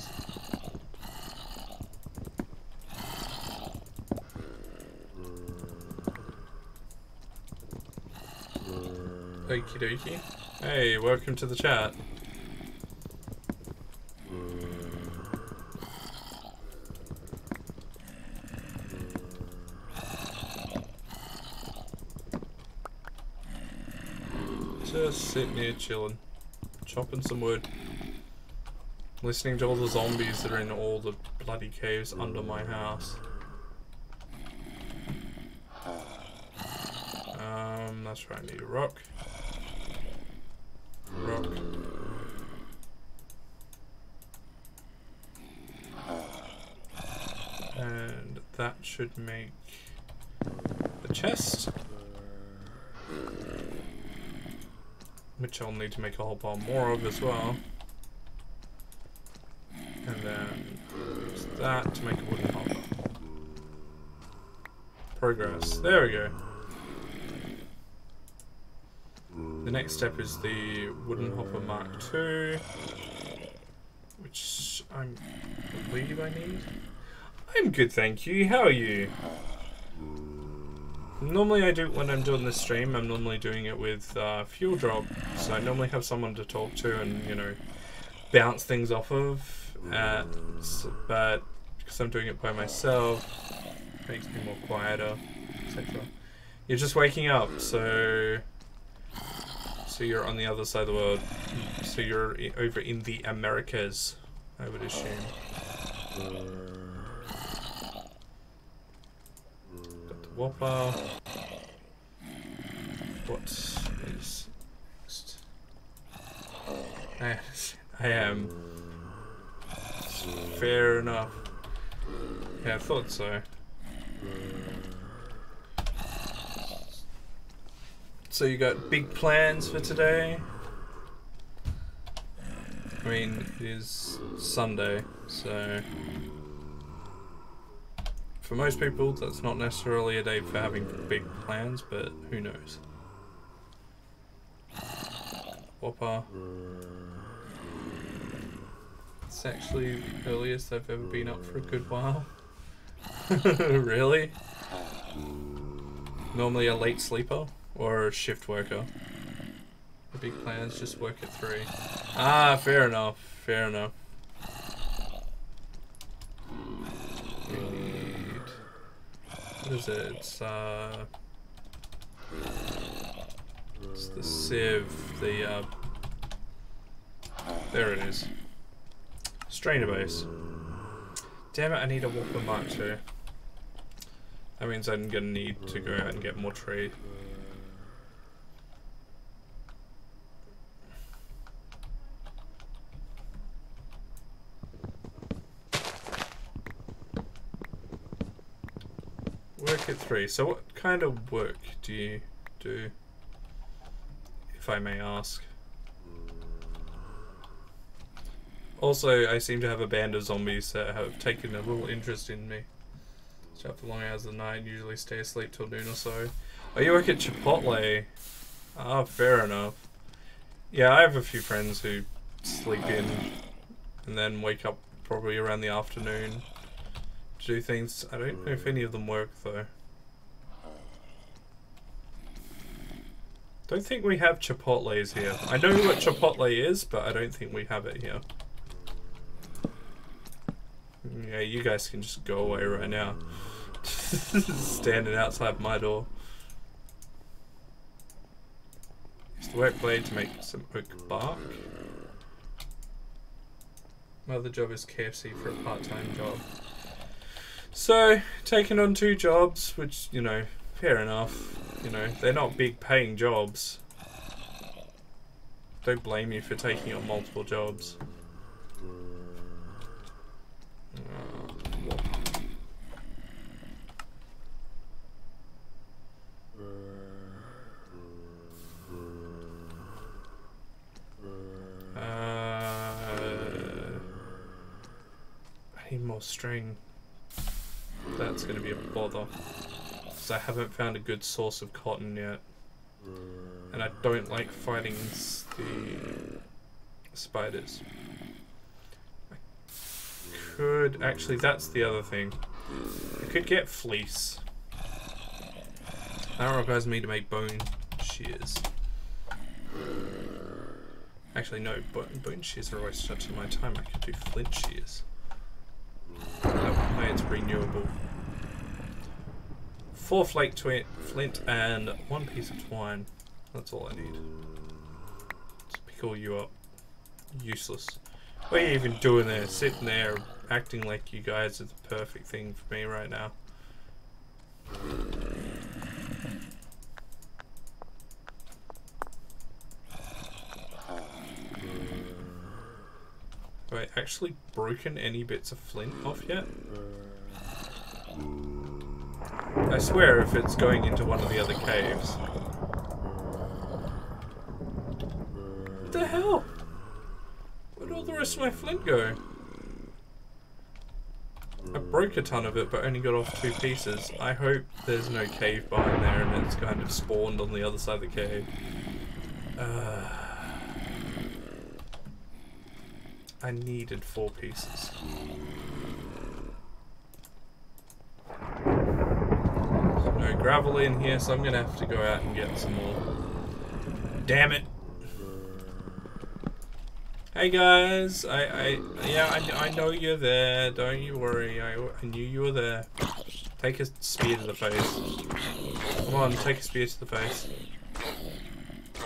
Okie dokie. Hey, welcome to the chat. Just sitting here chilling, chopping some wood, listening to all the zombies that are in all the bloody caves under my house. That's right, I need a rock. Rock. And that should make the chest, which I'll need to make a whole pile more of as well. And then use that to make a wooden hopper. Progress. There we go. The next step is the wooden hopper Mark II, which I believe I need. I'm good, thank you. How are you? Normally I do, when I'm doing this stream, I'm normally doing it with fuel drop, so I normally have someone to talk to and, you know, bounce things off of, but because I'm doing it by myself, it makes me more quieter, etc. You're just waking up, so you're on the other side of the world, so you're over in the Americas, I would assume. Got the Whopper. What is next? I am. Fair enough. Yeah, I thought so. So you got big plans for today? I mean, it is Sunday, so for most people that's not necessarily a day for having big plans, but who knows. Whopper. It's actually the earliest I've ever been up for a good while. Really? Normally a late sleeper or a shift worker. The big plans just work at 3. Ah, fair enough. Fair enough. We need, what is it? It's the sieve. The there it is. Strainer base. Damn it! I need a Whopper Mark II. That means I'm gonna need to go out and get more tree. Work at 3. So what kind of work do you do, if I may ask? Also, I seem to have a band of zombies that have taken a little interest in me. So after long hours of the night, usually stay asleep till noon or so. Oh, you work at Chipotle? Ah, fair enough. Yeah, I have a few friends who sleep in and then wake up probably around the afternoon to do things. I don't know if any of them work though. Don't think we have Chipotles here. I know what Chipotle is, but I don't think we have it here. Yeah, you guys can just go away right now. Standing outside my door. Use the work blade to make some oak bark. My other job is KFC for a part-time job. So, taking on 2 jobs, which, you know, fair enough. You know, they're not big paying jobs. Don't blame you for taking on multiple jobs. I need more string. That's going to be a bother. Because I haven't found a good source of cotton yet. And I don't like fighting the spiders. I could... Actually, that's the other thing. I could get fleece. That requires me to make bone shears. Actually, no. Bone shears are always such in my time. I could do flint shears. That way it's renewable. 4 flake flint and 1 piece of twine. That's all I need. Let's pickle you up. Useless. What are you even doing there? Sitting there acting like you guys are the perfect thing for me right now. Have I actually broken any bits of flint off yet? I swear if it's going into one of the other caves. What the hell? Where'd all the rest of my flint go? I broke a ton of it but only got off 2 pieces. I hope there's no cave behind there and it's kind of spawned on the other side of the cave. I needed 4 pieces. There's no gravel in here, so I'm gonna have to go out and get some more. Damn it! Hey guys, I know you're there. Don't you worry. I knew you were there. Take a spear to the face. Come on, take a spear to the face.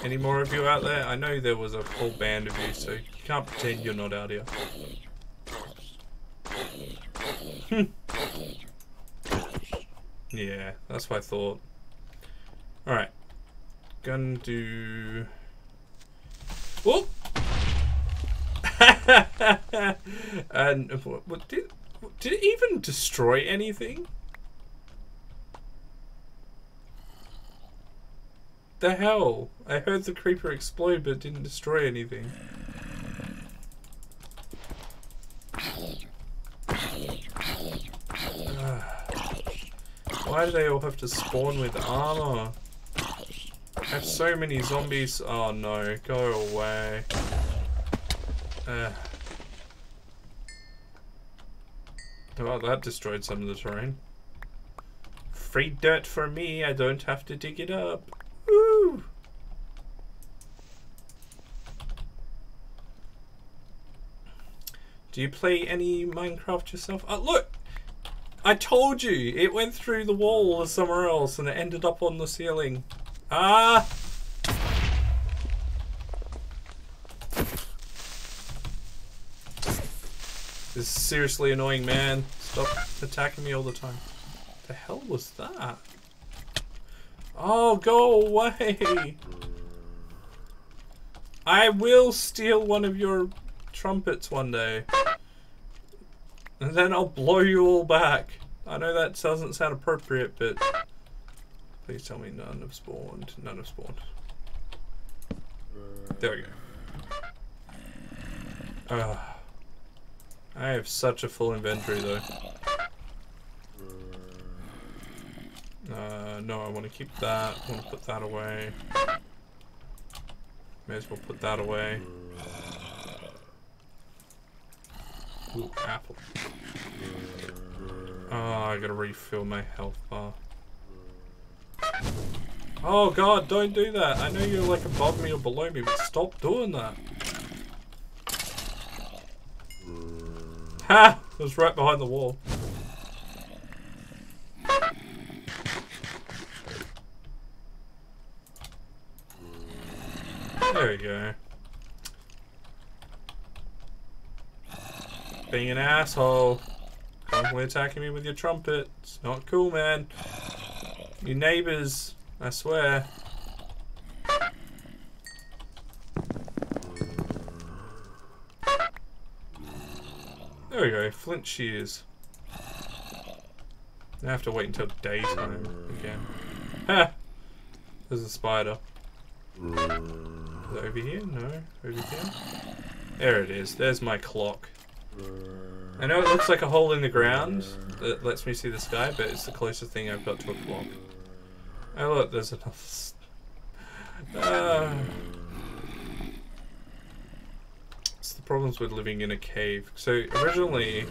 Any more of you out there? I know there was a whole band of you, so you can't pretend you're not out here. Yeah, that's what I thought. Alright. Gonna do... Whoop! And what did it even destroy anything? The hell? I heard the creeper explode but it didn't destroy anything. Why do they all have to spawn with armor? I have so many zombies. Oh no, go away. Well, that destroyed some of the terrain. Free dirt for me, I don't have to dig it up. Woo! Do you play any Minecraft yourself? Oh, look! I told you! It went through the wall or somewhere else and it ended up on the ceiling. Ah! This is seriously annoying, man. Stop attacking me all the time. What the hell was that? Oh, go away! I will steal one of your trumpets one day. And then I'll blow you all back. I know that doesn't sound appropriate, but... Please tell me none have spawned. None have spawned. There we go. I have such a full inventory though. No, I want to keep that. I want to put that away. May as well put that away. Ooh, apple. Oh, I gotta refill my health bar. Oh god, don't do that. I know you're like above me or below me, but stop doing that. Ha! It was right behind the wall. There we go. Being an asshole. Constantly attacking me with your trumpet. It's not cool, man. You neighbors, I swear. There we go, flint shears. I have to wait until daytime again. Ha! There's a spider. Is it over here? No. Over here? There it is. There's my clock. I know it looks like a hole in the ground that lets me see the sky, but it's the closest thing I've got to a clock. Oh look, there's another... It's the problems with living in a cave. So originally,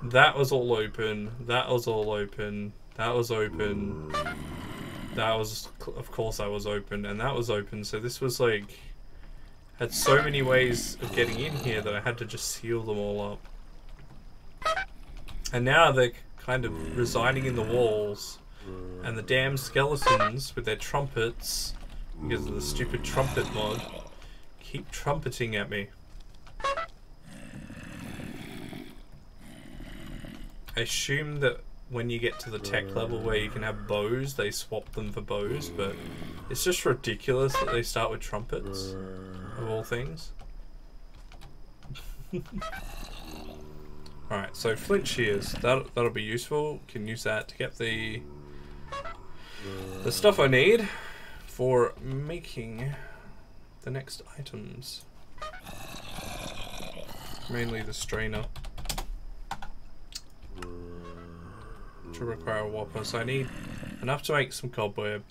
that was all open, that was all open, that was open, that was, of course that was open, and that was open, so this was like... had so many ways of getting in here that I had to just seal them all up. And now they're kind of residing in the walls. And the damn skeletons with their trumpets, because of the stupid trumpet mod, keep trumpeting at me. I assume that when you get to the tech level where you can have bows, they swap them for bows, but it's just ridiculous that they start with trumpets, of all things. Alright, so flint shears, that'll be useful. Can use that to get the stuff I need for making the next items. Mainly the strainer. To require a whopper, so I need enough to make some cobweb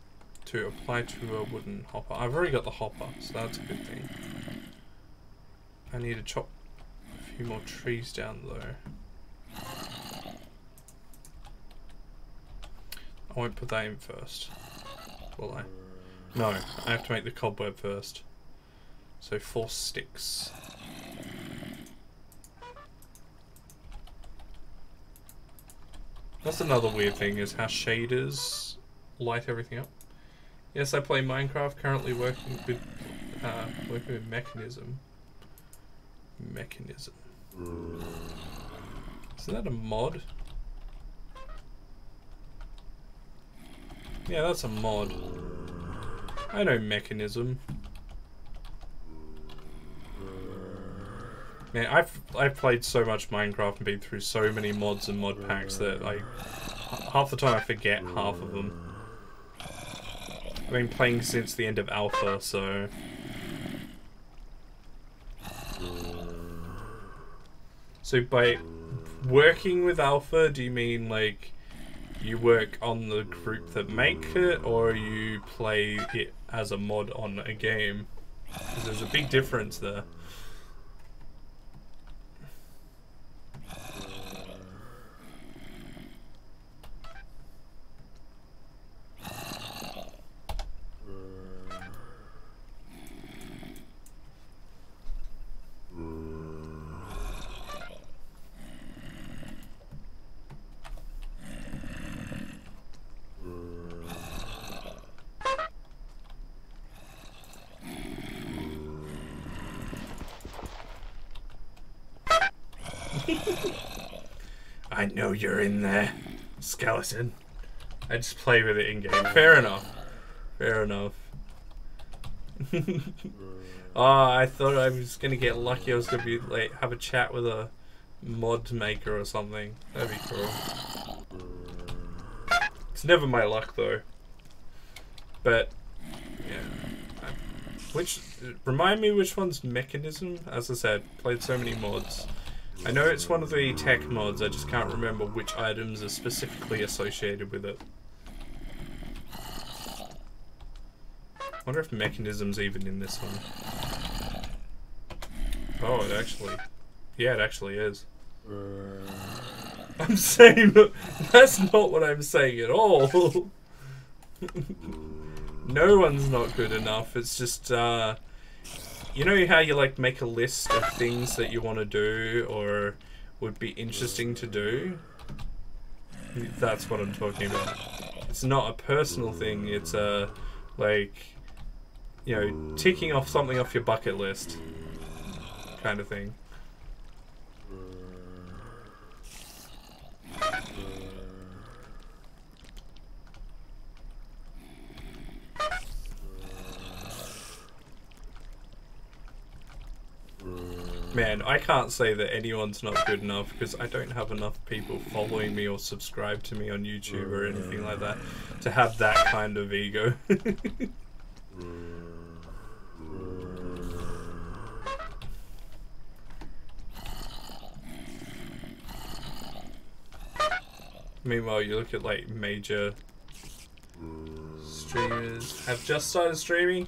to apply to a wooden hopper. I've already got the hopper, so that's a good thing. I need to chop a few more trees down though. I won't put that in first, will I? No, I have to make the cobweb first. So 4 sticks. That's another weird thing, is how shaders light everything up. Yes, I play Minecraft, currently working with Mechanism. Mechanism. Isn't that a mod? Yeah, that's a mod. I know Mechanism. Man, I've played so much Minecraft and been through so many mods and mod packs that half the time I forget half of them. I've been playing since the end of Alpha, so... So by working with Alpha, do you mean like you work on the group that make it, or you play it as a mod on a game? 'Cause there's a big difference there. I know you're in there, skeleton. I just play with it in game. Fair enough. Fair enough. Oh, I thought I was gonna get lucky. I was gonna be like have a chat with a mod maker or something. That'd be cool. It's never my luck though. But yeah. Remind me which one's Mechanism? As I said, played so many mods. I know it's one of the tech mods, I just can't remember which items are specifically associated with it. I wonder if Mechanism's even in this one. Oh, it actually... Yeah, it actually is. I'm saying... That's not what I'm saying at all! No one's not good enough, it's just, you know how you like make a list of things that you want to do or would be interesting to do? That's what I'm talking about. It's not a personal thing, it's a, like, you know, ticking off something off your bucket list kind of thing. Man, I can't say that anyone's not good enough because I don't have enough people following me or subscribe to me on YouTube or anything like that to have that kind of ego. Meanwhile, you look at like major streamers have just started streaming.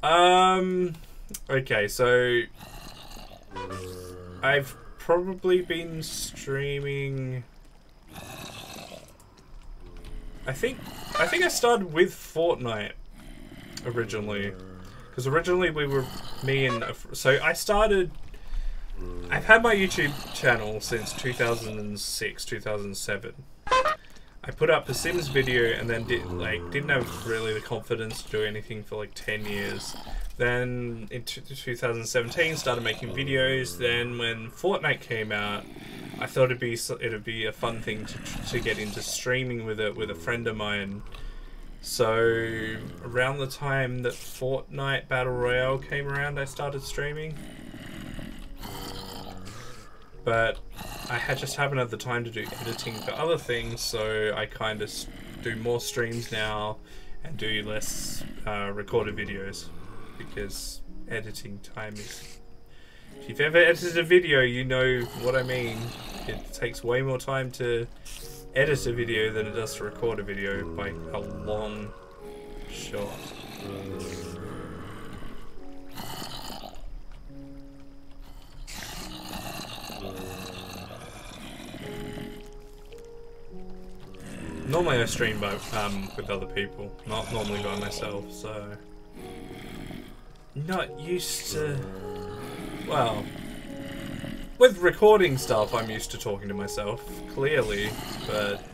Okay, so I've probably been streaming. I think I started with Fortnite originally, because originally we were so I started. I've had my YouTube channel since 2006, 2007. I put up a Sims video and then didn't have really the confidence to do anything for like 10 years. Then in 2017 started making videos. Then when Fortnite came out, I thought it'd be a fun thing to get into streaming with a friend of mine. So around the time that Fortnite Battle Royale came around, I started streaming. But I just haven't had the time to do editing for other things, so I kind of do more streams now and do less recorded videos, because editing time is... If you've ever edited a video, you know what I mean. It takes way more time to edit a video than it does to record a video by a long shot. Normally I stream with other people, not normally by myself, so... Not used to... Well... With recording stuff, I'm used to talking to myself, clearly, but...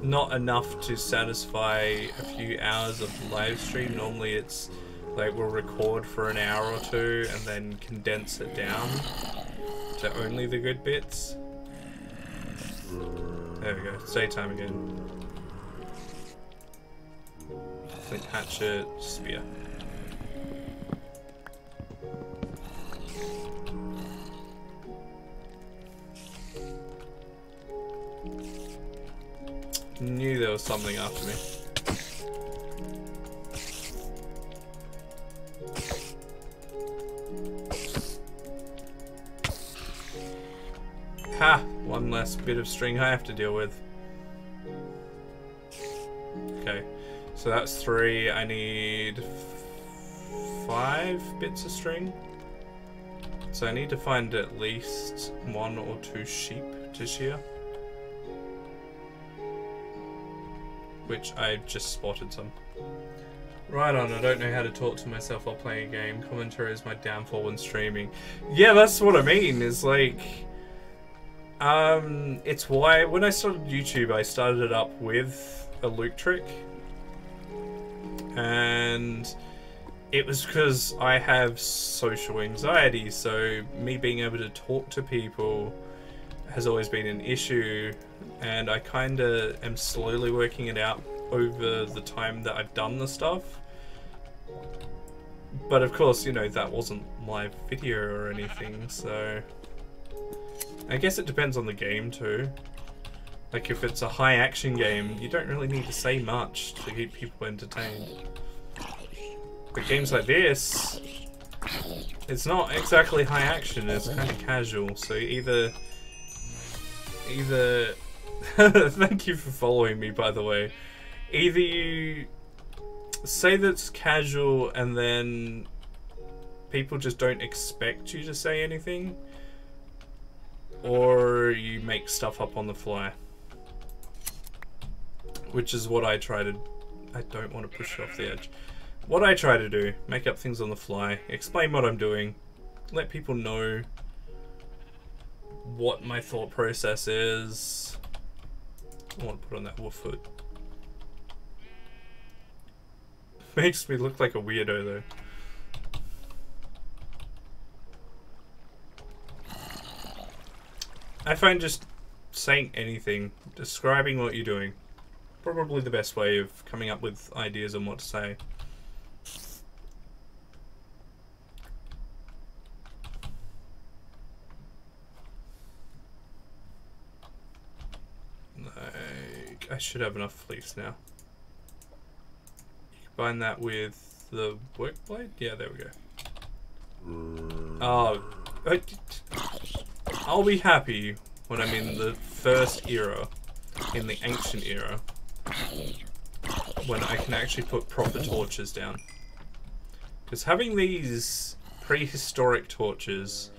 Not enough to satisfy a few hours of live stream. Normally it's like we'll record for an hour or two and then condense it down to only the good bits. There we go, it's daytime again. Flint, hatchet, spear. Knew there was something after me. Ha! One less bit of string I have to deal with. Okay, so that's 3. I need 5 bits of string. So I need to find at least 1 or 2 sheep to shear. Which I've just spotted some. Right on, I don't know how to talk to myself while playing a game. Commentary is my downfall when streaming. Yeah, that's what I mean, is like... it's why when I started YouTube, I started it up with a Luke trick. And it was because I have social anxiety, so me being able to talk to people has always been an issue. And I kinda am slowly working it out over the time that I've done the stuff. But of course, you know, that wasn't live video or anything, so... I guess it depends on the game too. Like if it's a high action game, you don't really need to say much to keep people entertained. But games like this, it's not exactly high action, it's kind of casual, so either... Thank you for following me, by the way. Either you say that's casual and then people just don't expect you to say anything, or you make stuff up on the fly. Which is what I try to... I don't want to push it off the edge. What I try to do, make up things on the fly, explain what I'm doing, let people know what my thought process is. I want to put on that wolf hood. Makes me look like a weirdo though. I find just saying anything, describing what you're doing, probably the best way of coming up with ideas on what to say. Like, I should have enough fleece now. You combine that with the work blade? Yeah, there we go. Oh, I'll be happy when I'm in the first era, in the ancient era, when I can actually put proper torches down. Because having these prehistoric torches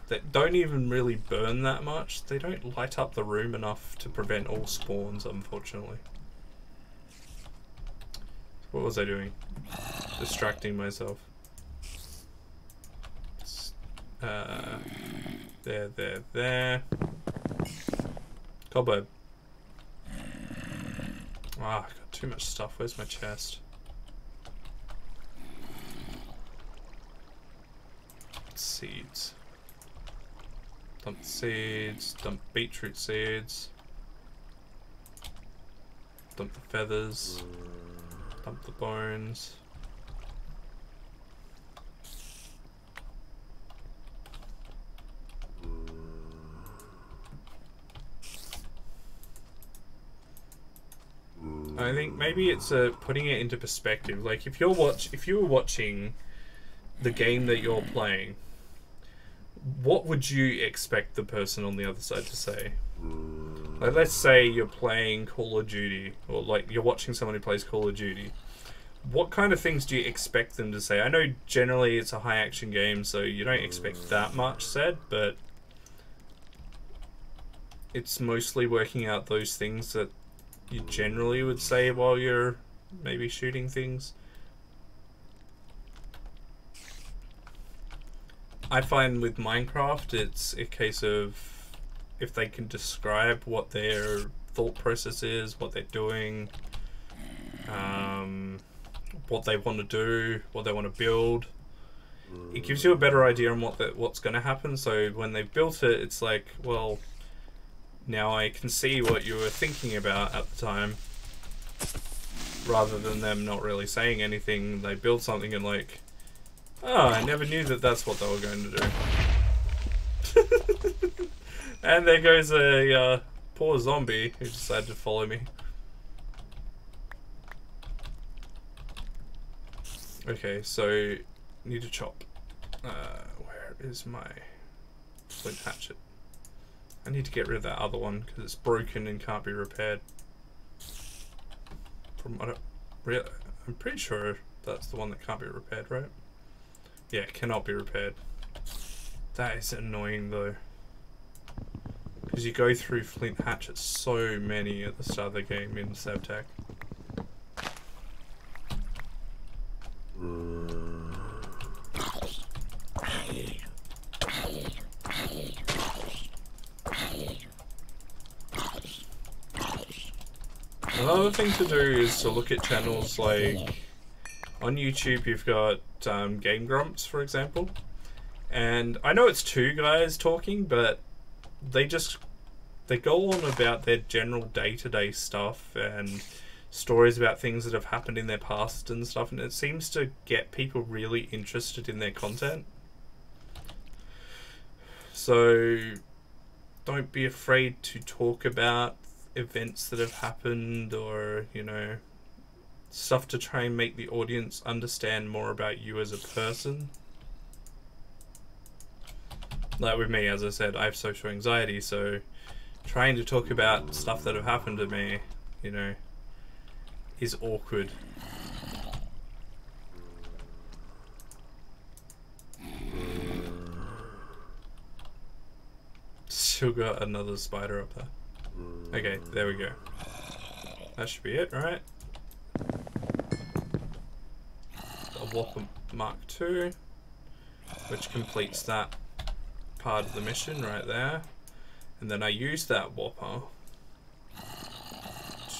that don't even really burn that much, they don't light up the room enough to prevent all spawns, unfortunately. What was I doing? Distracting myself. There. Cobweb. Ah, I've got too much stuff. Where's my chest? Seeds. Dump seeds. Dump beetroot seeds. Dump the feathers. Dump the bones. I think maybe it's putting it into perspective. Like if you were watching the game that you're playing, what would you expect the person on the other side to say? Like let's say you're playing Call of Duty, or like you're watching someone who plays Call of Duty. What kind of things do you expect them to say? I know generally it's a high action game, so you don't expect that much said, but it's mostly working out those things that you generally would say while you're maybe shooting things. I find with Minecraft it's a case of if they can describe what their thought process is, what they're doing, what they want to do, what they want to build, it gives you a better idea on what's going to happen. So when they've built it, it's like, well, now I can see what you were thinking about at the time, rather than them not really saying anything. They build something and like, oh, I never knew that that's what they were going to do. And there goes a poor zombie who decided to follow me. Okay, so need to chop. Where is my flint hatchet? I need to get rid of that other one because it's broken and can't be repaired. I'm pretty sure that's the one that can't be repaired, right? Yeah, it cannot be repaired. That is annoying though, because you go through flint hatchets so many at the start of the game in Sevtech. Another thing to do is to look at channels like on YouTube. You've got Game Grumps, for example, and I know it's two guys talking, but they go on about their general day-to-day stuff and stories about things that have happened in their past and stuff, and it seems to get people really interested in their content. So don't be afraid to talk about events that have happened, or you know, stuff to try and make the audience understand more about you as a person. Like with me, as I said, I have social anxiety, so trying to talk about stuff that have happened to me, you know, is awkward. Still got another spider up there. Okay, there we go. That should be it, right? A Whopper Mark II, which completes that part of the mission right there. And then I use that Whopper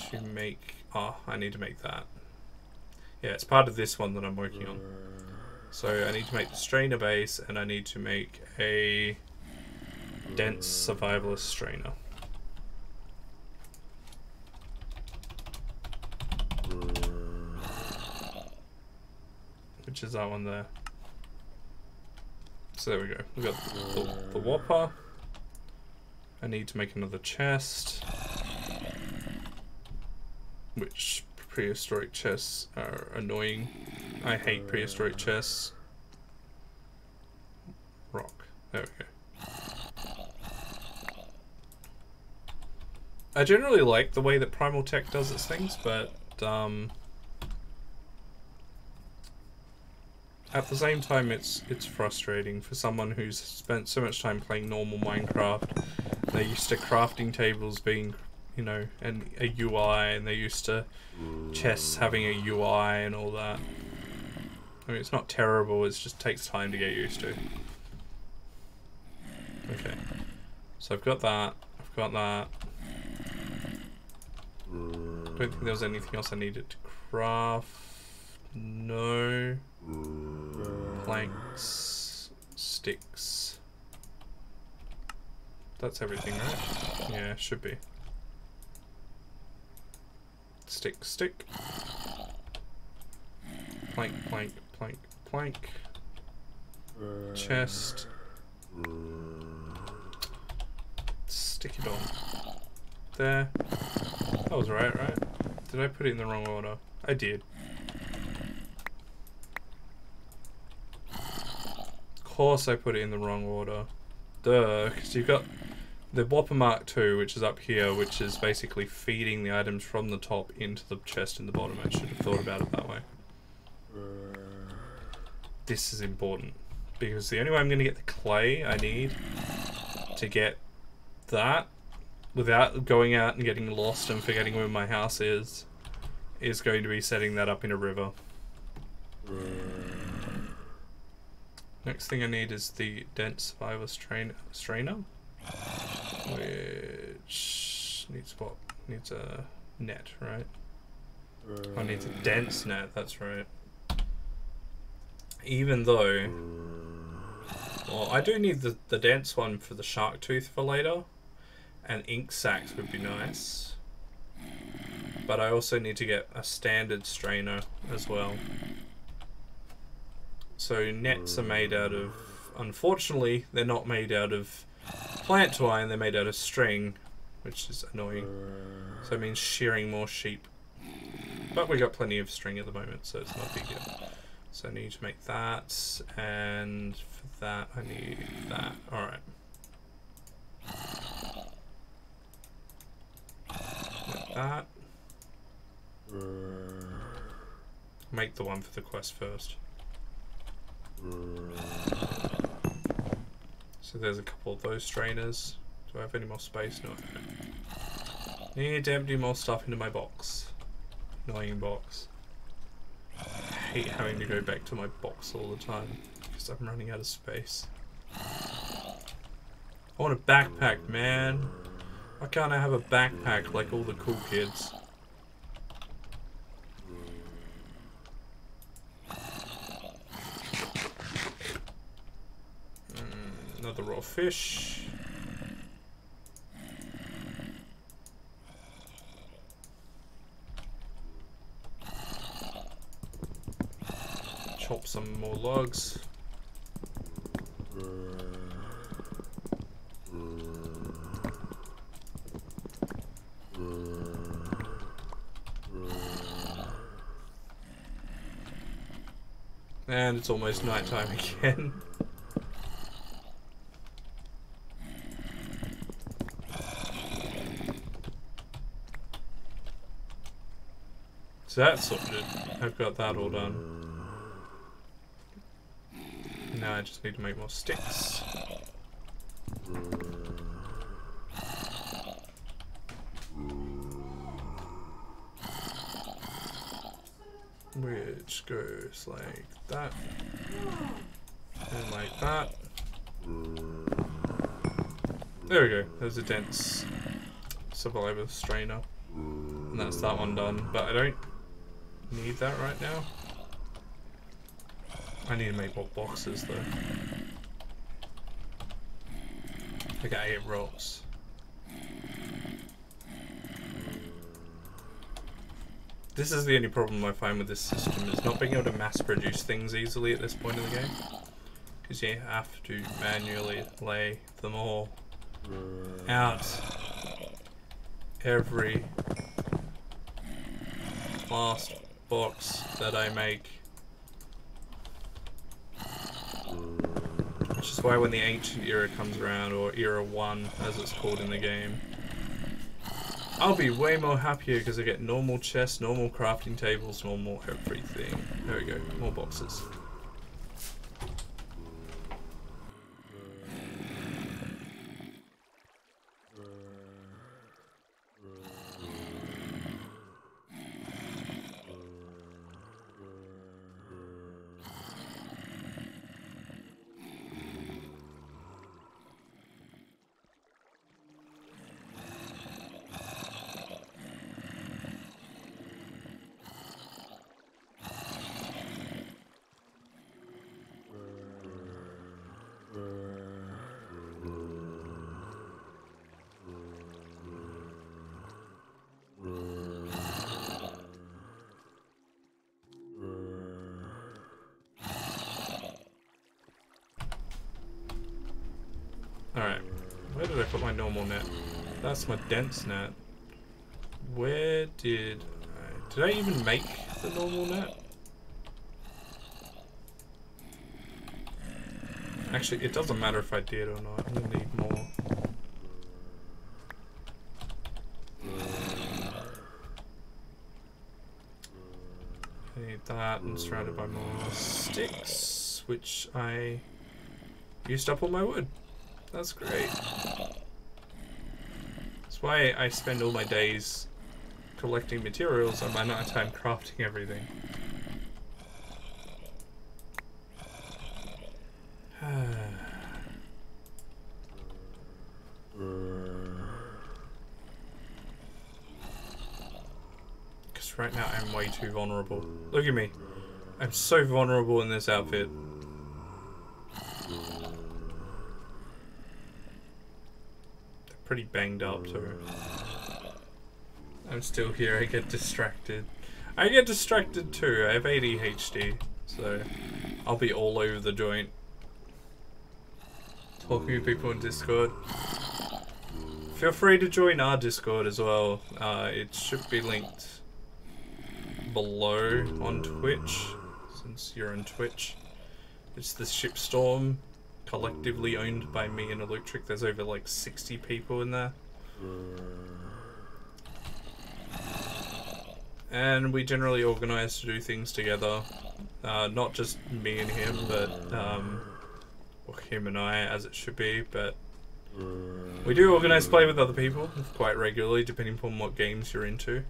to make... oh, I need to make that. Yeah, it's part of this one that I'm working on. So I need to make the strainer base, and I need to make a dense survivalist strainer. Which is that one there. So there we go. We've got the whopper. I need to make another chest. Which prehistoric chests are annoying. I hate prehistoric chests. Rock. There we go. I generally like the way that Primal Tech does its things, but at the same time it's frustrating for someone who's spent so much time playing normal Minecraft. They're used to crafting tables being, you know, and a UI, and they're used to chests having a UI and all that. I mean, it's not terrible, it just takes time to get used to. Okay. So I've got that. I've got that. Don't think there was anything else I needed to craft. No. Planks. Sticks. That's everything, right? Yeah, should be. Stick, stick. Plank, plank, plank, plank. Chest. Stick it on. There. That was right? Did I put it in the wrong order? I did. Of course I put it in the wrong order. Duh, because you've got the Whopper Mark II, which is up here, which is basically feeding the items from the top into the chest in the bottom. I should have thought about it that way. This is important, because the only way I'm going to get the clay I need to get that, without going out and getting lost and forgetting where my house is going to be setting that up in a river. Next thing I need is the dense survivor strainer, which needs what? Needs a net, right? I need a dense net, that's right. Even though, well, I do need the dense one for the shark tooth for later, and ink sacks would be nice. But I also need to get a standard strainer as well. So nets are made out of, unfortunately, they're not made out of plant twine, they're made out of string, which is annoying. So it means shearing more sheep. But we got plenty of string at the moment, so it's not a big deal. So I need to make that, and for that I need that. Alright. Like that. Make the one for the quest first. So there's a couple of those strainers. Do I have any more space? No. Need to empty more stuff into my box. Annoying box. I hate having to go back to my box all the time because I'm running out of space. I want a backpack, man. Why can't I have a backpack like all the cool kids? Another raw fish. Chop some more logs. And it's almost nighttime again. So that's sorted. I've got that all done. Now I just need to make more sticks. Which goes like that. And like that. There we go. There's a dense survivor strainer. And that's that one done. But I don't... need that right now. I need to make more boxes though. I got 8 rocks. This is the only problem I find with this system, is not being able to mass produce things easily at this point in the game. Because you have to manually lay them all out. Every last box that I make. Which is why when the ancient era comes around, or era 1 as it's called in the game, I'll be way more happier because I get normal chests, normal crafting tables, normal everything. There we go, more boxes. Alright, where did I put my normal net? That's my dense net. Where did I even make the normal net? Actually, it doesn't matter if I did or not. I'm gonna need more. I need that, and surrounded by more sticks, which I used up all my wood. That's great. That's why I spend all my days collecting materials and my night time crafting everything. Because right now I'm way too vulnerable. Look at me. I'm so vulnerable in this outfit. Pretty banged up, so I'm still here. I get distracted. I get distracted too. I have ADHD, so I'll be all over the joint talking to people in Discord. Feel free to join our Discord as well. It should be linked below on Twitch, since you're on Twitch. It's the Shipstorm, collectively owned by me and Electric. There's over like 60 people in there. And we generally organize to do things together. Not just me and him, but or him and I, as it should be, but we do organize play with other people quite regularly, depending upon what games you're into.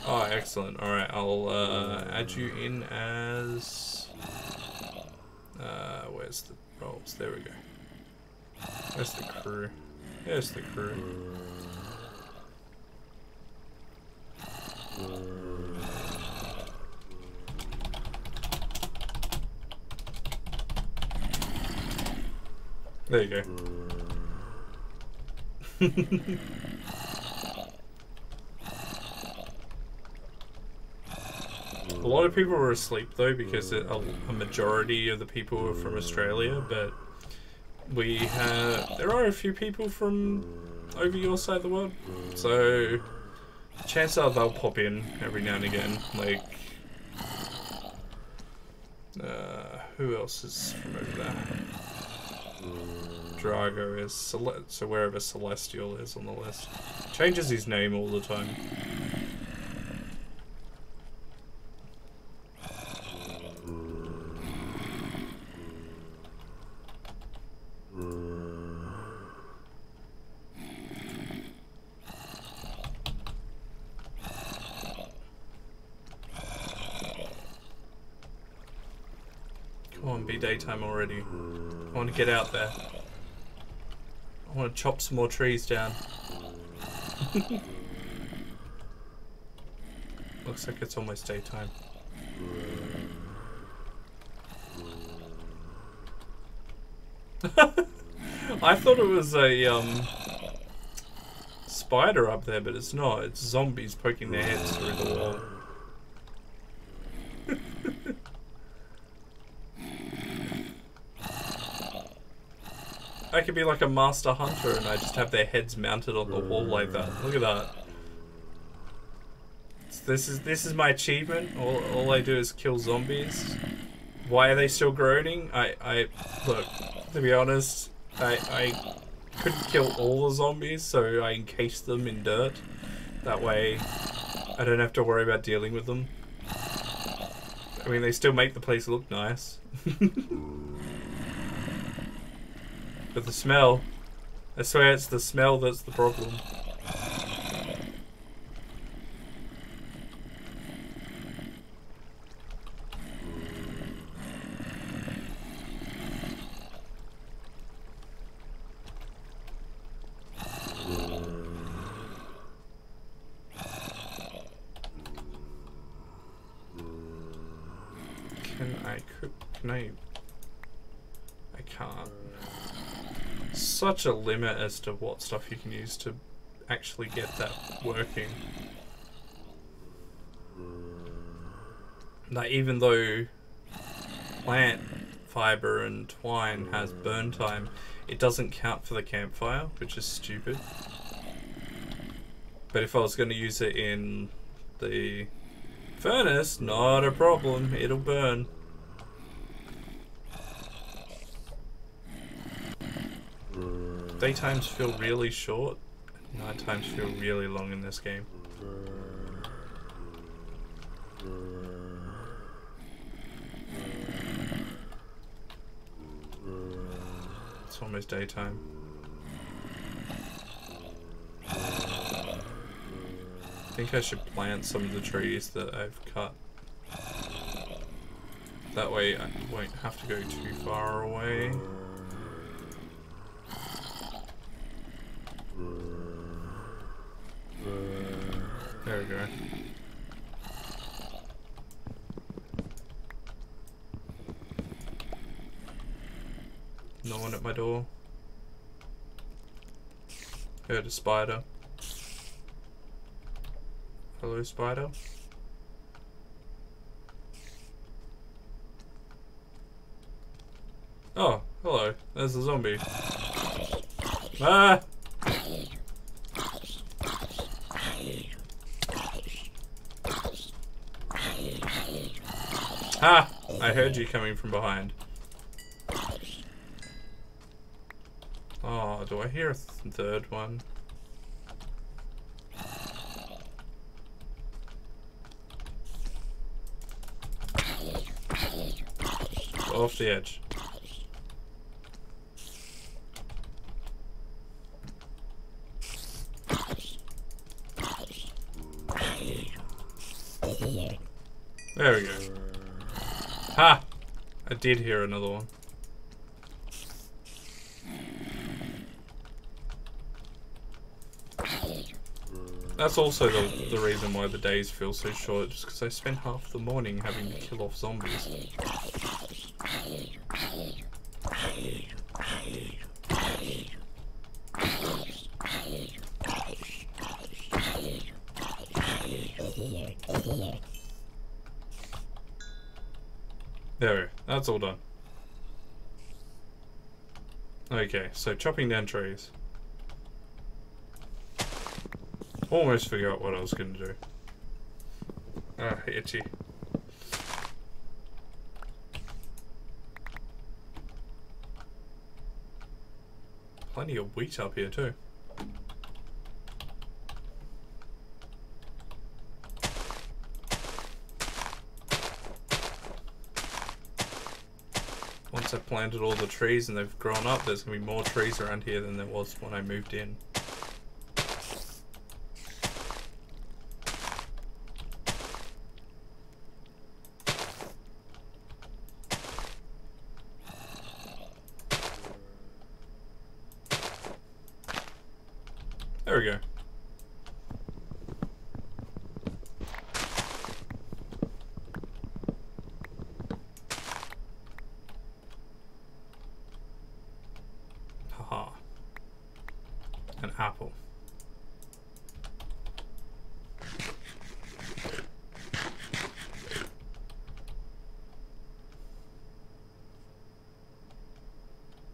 Oh, excellent. Alright, I'll add you in as... where's the roles? There we go. Where's the crew? There's the crew. There you go. A lot of people were asleep though, because a majority of the people were from Australia, but there are a few people from over your side of the world, so chances are they'll pop in every now and again. Like, who else is from over there? Drago is, so wherever Celestial is on the list. Changes his name all the time. zombie daytime already. I want to get out there. I want to chop some more trees down. Looks like it's almost daytime. I thought it was a spider up there, but it's not. It's zombies poking their heads through the wall. I could be like a master hunter and I just have their heads mounted on the wall like that. Look at that. This is my achievement. All I do is kill zombies. Why are they still groaning? I look, to be honest, I couldn't kill all the zombies, so I encased them in dirt. That way I don't have to worry about dealing with them. I mean, they still make the place look nice. But the smell, I swear it's the smell that's the problem. Can I can't. Such a limit as to what stuff you can use to actually get that working. Like, even though plant fiber and twine has burn time, it doesn't count for the campfire, which is stupid. But if I was going to use it in the furnace, not a problem, it'll burn. Daytimes feel really short, night times feel really long in this game. It's almost daytime. I think I should plant some of the trees that I've cut. That way I won't have to go too far away. There we go. No one at my door. Heard a spider. Hello, spider. Oh, hello. There's a zombie. Ah! Ha! I heard you coming from behind. Oh, do I hear a third one? Off the edge. There we go. Ha! I did hear another one. That's also the reason why the days feel so short, just because I spent half the morning having to kill off zombies. There we go. That's all done. Okay, so chopping down trees. Almost forgot what I was going to do. Ah, itchy. Plenty of wheat up here too. Once I've planted all the trees and they've grown up, there's going to be more trees around here than there was when I moved in. There we go. Haha. An apple.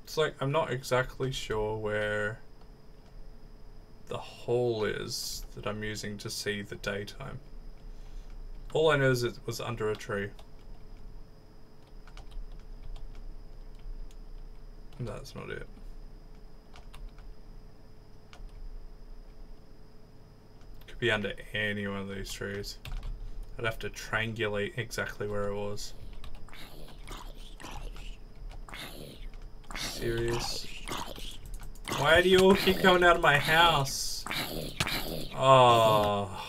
It's like, I'm not exactly sure where the hole is that I'm using to see the daytime. All I know is it was under a tree. That's not it. Could be under any one of these trees. I'd have to triangulate exactly where it was. Serious? Why do you all keep coming out of my house? Oh.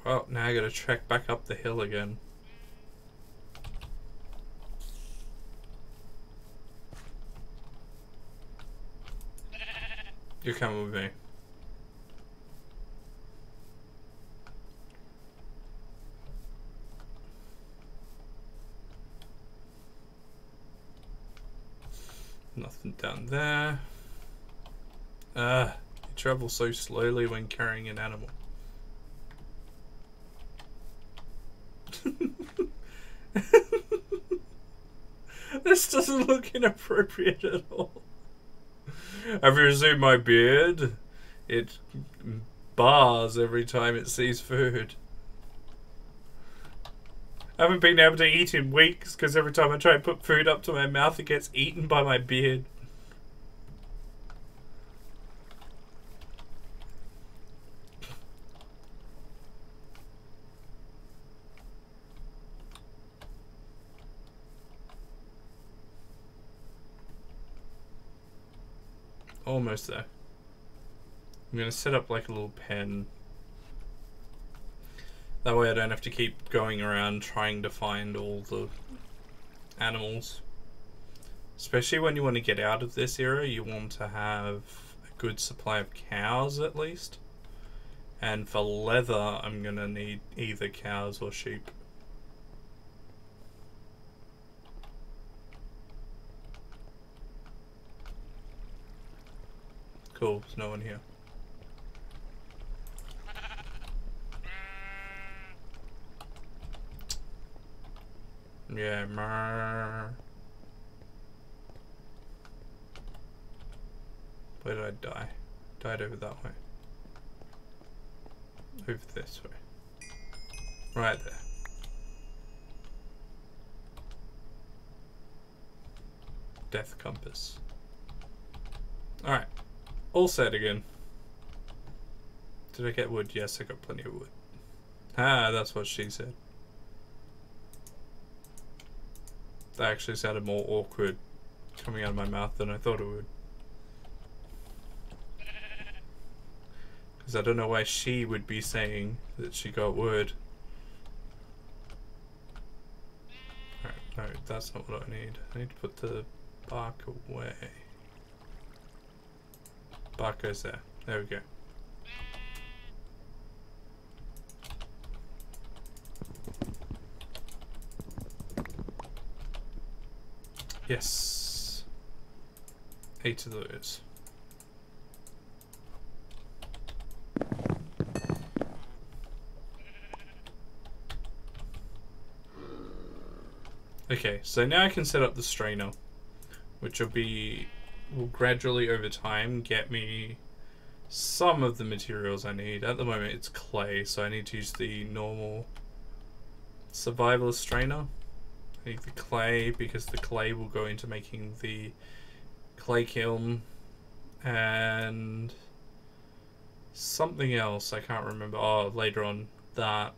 Well, now I gotta trek back up the hill again. You're coming with me. Nothing down there. You travel so slowly when carrying an animal. This doesn't look inappropriate at all. Have you seen my beard? It bars every time it sees food. I haven't been able to eat in weeks because every time I try and put food up to my mouth, it gets eaten by my beard. Almost there. I'm going to set up like a little pen. That way I don't have to keep going around trying to find all the animals. Especially when you want to get out of this era, you want to have a good supply of cows at least. And for leather, I'm going to need either cows or sheep. Cool, there's no one here. Yeah, Where did I die? Died over that way. Over this way. Right there. Death compass. Alright. All set again. Did I get wood? Yes, I got plenty of wood. Ah, that's what she said. That actually sounded more awkward coming out of my mouth than I thought it would. Because I don't know why she would be saying that she got wood. Alright, no, that's not what I need. I need to put the bark away. Bark goes there. There we go. Yes. 8 of those. Okay, so now I can set up the strainer, which will gradually over time get me some of the materials I need. At the moment it's clay, so I need to use the normal survivalist strainer. I need the clay because the clay will go into making the clay kiln and something else I can't remember. Oh, later on that.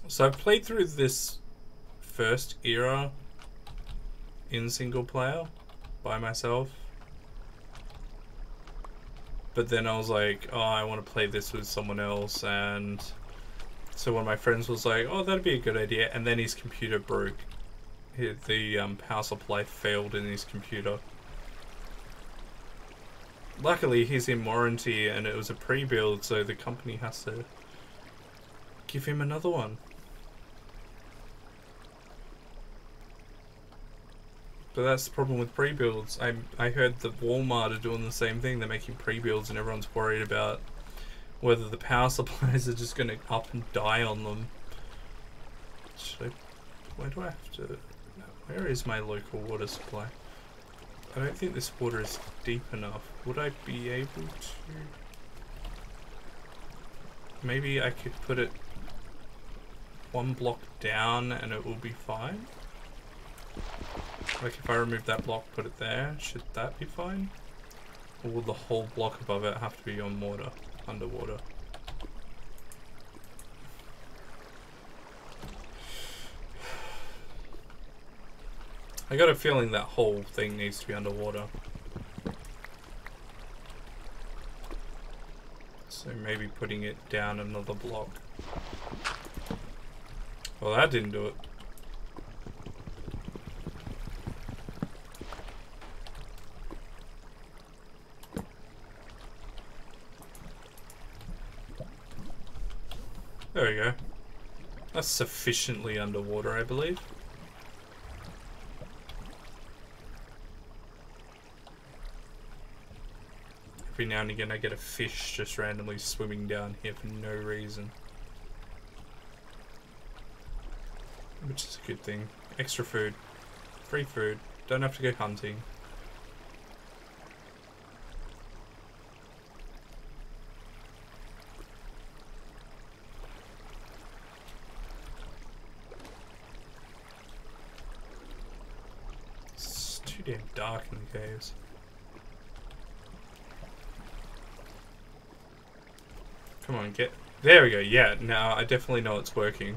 So I've played through this first era in single player by myself, but then I was like, oh, I want to play this with someone else, and so one of my friends was like, oh, that'd be a good idea, and then his computer broke, the power supply failed in his computer. Luckily, he's in warranty and it was a pre-build, so the company has to give him another one. But that's the problem with pre-builds. I heard that Walmart are doing the same thing. They're making pre-builds and everyone's worried about whether the power supplies are just going to up and die on them. Where do I have to... Where is my local water supply? I don't think this water is deep enough. Would I be able to... Maybe I could put it one block down and it will be fine? Like if I remove that block, put it there, should that be fine? Or will the whole block above it have to be on water, underwater? I got a feeling that whole thing needs to be underwater. So maybe putting it down another block. Well, that didn't do it. There we go. That's sufficiently underwater, I believe. Every now and again I get a fish just randomly swimming down here for no reason. Which is a good thing. Extra food. Free food. Don't have to go hunting. It's too damn dark in the caves. Come on, get... There we go, yeah, now I definitely know it's working.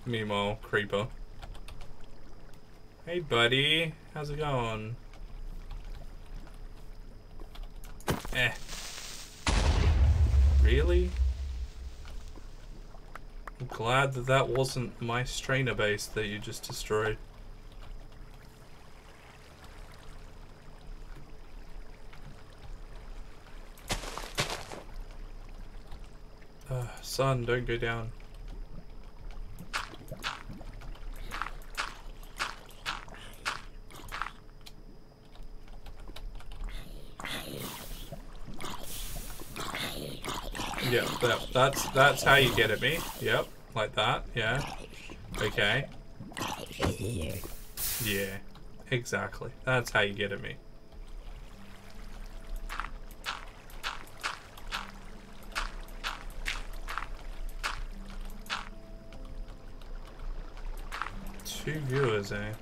Meanwhile, Creeper. Hey buddy, how's it going? Eh. Really? I'm glad that that wasn't my strainer base that you just destroyed. Sun, don't go down. Yeah, that's how you get at me. Yep, like that. Yeah. Okay. Yeah, exactly. That's how you get at me. Two viewers, eh?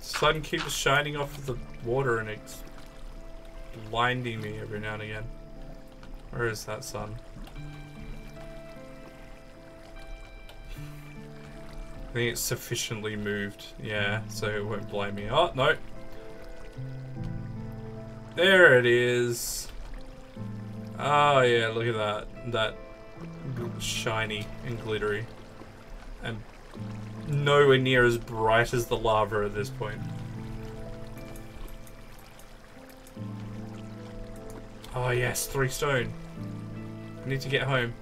Sun keeps shining off of the water and it's blinding me every now and again. Where is that sun? I think it's sufficiently moved, yeah, so it won't blind me. Oh, no. There it is. Oh yeah, look at that. That shiny and glittery. And nowhere near as bright as the lava at this point. Oh yes, 3 stone. I need to get home.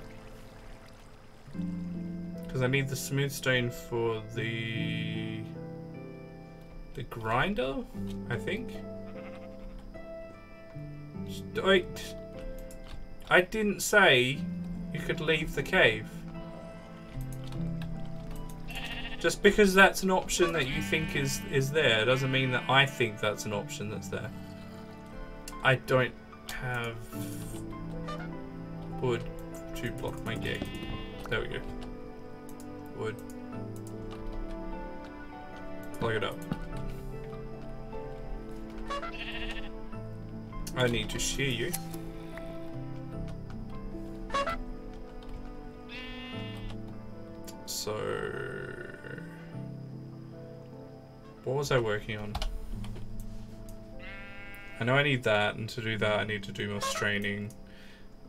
Because I need the smooth stone for the grinder, I think. Wait, I didn't say you could leave the cave. Just because that's an option that you think is there doesn't mean that I think that's an option that's there. I don't have wood to block my gate. There we go. Wood. Plug it up. I need to shear you. So, what was I working on? I know I need that, and to do that I need to do more straining.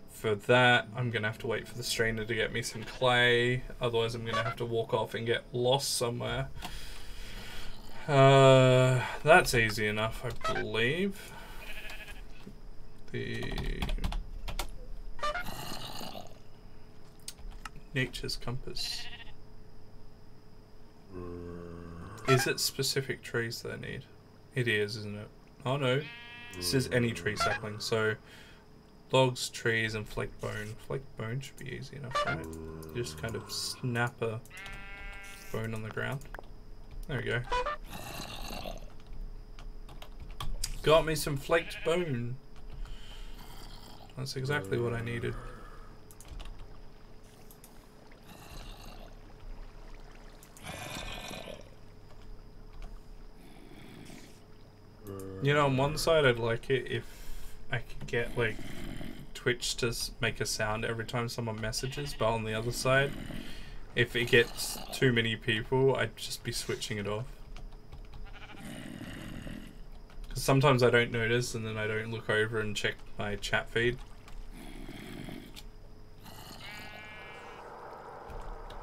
For that, I'm going to have to wait for the strainer to get me some clay, otherwise I'm going to have to walk off and get lost somewhere. That's easy enough, I believe. The nature's compass. Is it specific trees that I need? It is, isn't it? Oh no. This is any tree sapling, so logs, trees, and flake bone. Flake bone should be easy enough, right? You just kind of snap a bone on the ground. There we go. Got me some flaked bone. That's exactly what I needed. You know, on one side I'd like it if I could get like Twitch to make a sound every time someone messages, but on the other side, if it gets too many people, I'd just be switching it off. Because sometimes I don't notice and then I don't look over and check my chat feed.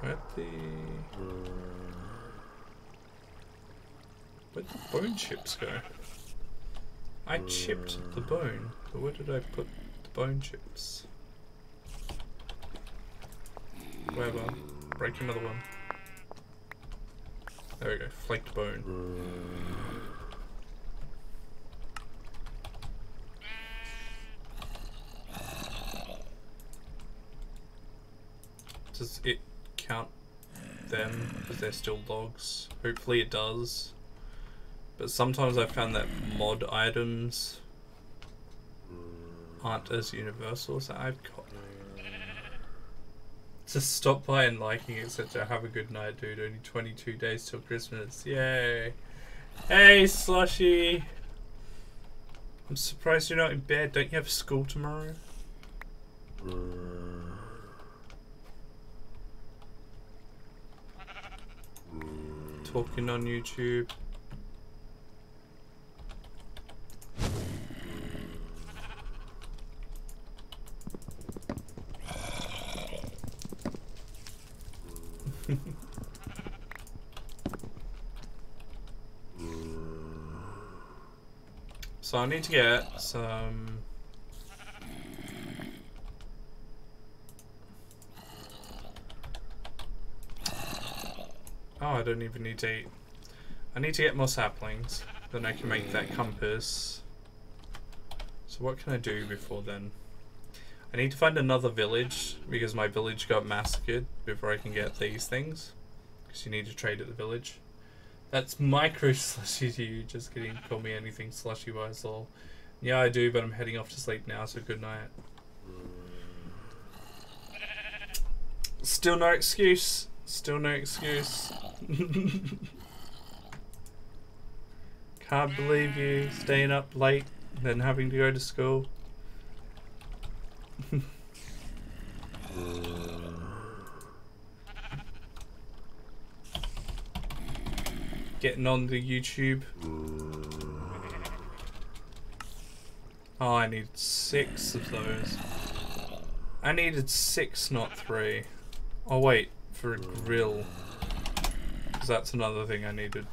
Where'd the bone chips go? I chipped the bone, but where did I put the bone chips? Whatever. Break another one. There we go, flaked bone. Does it count them because they're still logs? Hopefully it does. But sometimes I found that mod items aren't as universal as I've got. Just stop by and liking, etc. Have a good night, dude. Only 22 days till Christmas. Yay. Hey, Slushy. I'm surprised you're not in bed. Don't you have school tomorrow? Talking on YouTube. So I need to get some I don't even need to eat. I need to get more saplings, then I can make that compass. So what can I do before then? I need to find another village, because my village got massacred before I can get these things. Because you need to trade at the village. That's micro slushy to you, just kidding. Call me anything slushy wise, lol. Yeah, I do, but I'm heading off to sleep now, so good night. Still no excuse. Still no excuse. Can't believe you staying up late, then having to go to school. Getting on the YouTube. Oh, I need 6 of those. I needed 6, not 3. Oh wait, for a grill. Because that's another thing I needed.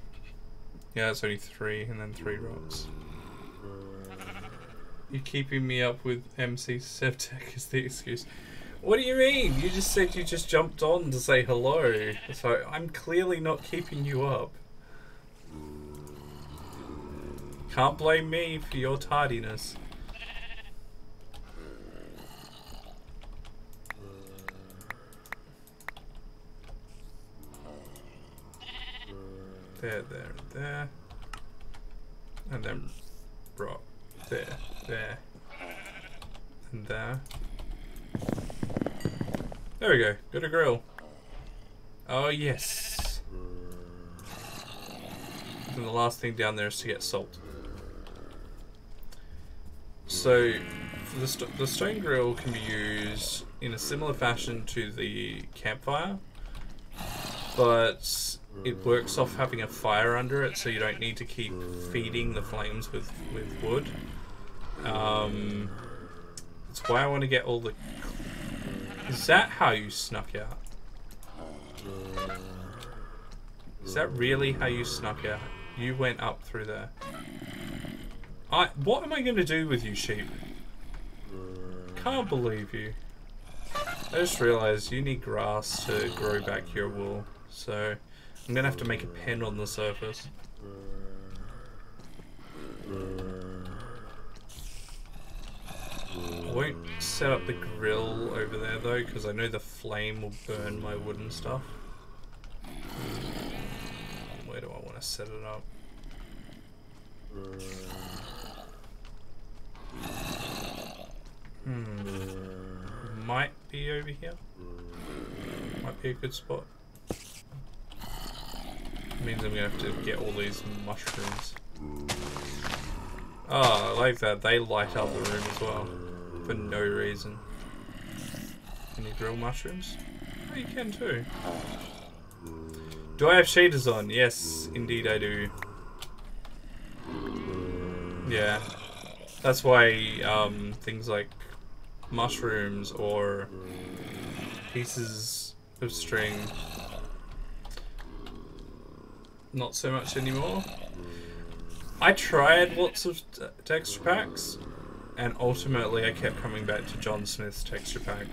Yeah, it's only 3, and then 3 rocks. You're keeping me up with MC Sevtech is the excuse. What do you mean? You just said you just jumped on to say hello. So I'm clearly not keeping you up. Can't blame me for your tardiness. There, there, there. And then rock. There, there. And there. There we go. Got a grill. Oh yes. And the last thing down there is to get salt. So the stone grill can be used in a similar fashion to the campfire, but it works off having a fire under it, so you don't need to keep feeding the flames with wood. That's why I want to get all the... Is that how you snuck out? Is that really how you snuck out? You went up through there. What am I going to do with you, sheep? Can't believe you. I just realised you need grass to grow back your wool, so I'm going to have to make a pen on the surface. I won't set up the grill over there though, because I know the flame will burn my wooden stuff. Where do I want to set it up? Might be over here. Might be a good spot. Means I'm gonna have to get all these mushrooms. Oh, I like that. They light up the room as well. For no reason. Can you grill mushrooms? Oh, you can too. Do I have shaders on? Yes, indeed I do. Yeah. That's why things like mushrooms or pieces of string, not so much anymore. I tried lots of texture packs, and ultimately I kept coming back to John Smith's texture pack,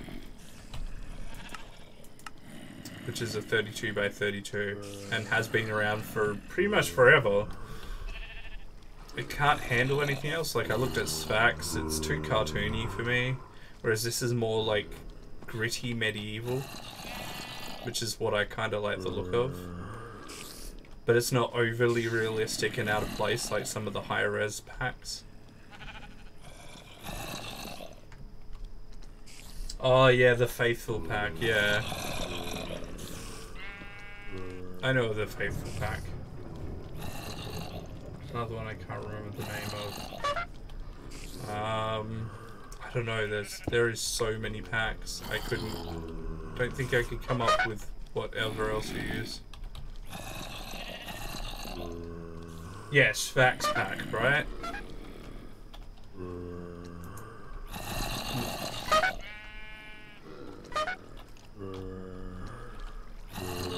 which is a 32 by 32 and has been around for pretty much forever. It can't handle anything else. Like, I looked at specs, it's too cartoony for me, whereas this is more like gritty medieval, which is what I kind of like the look of. But it's not overly realistic and out of place like some of the higher res packs. Oh yeah, the Faithful pack, yeah. I know the Faithful pack. Another one I can't remember the name of. I don't know, there is so many packs. Don't think I could come up with whatever else you use. Yes, Vax pack, right?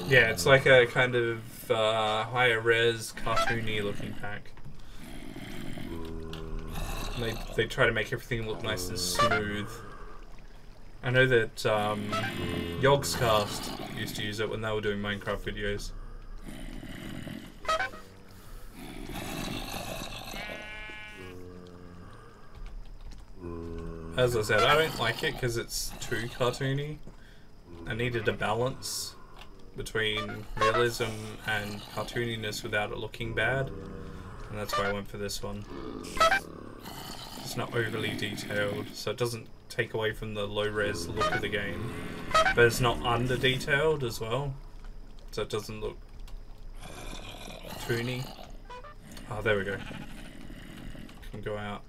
Yeah, it's like a kind of higher res, cartoony looking pack. They try to make everything look nice and smooth. I know that Yogscast used to use it when they were doing Minecraft videos. As I said, I don't like it because it's too cartoony. I needed a balance between realism and cartooniness without it looking bad, and that's why I went for this one. It's not overly detailed, so it doesn't take away from the low-res look of the game, but it's not under-detailed as well, so it doesn't look toony. Oh, there we go. Can go out.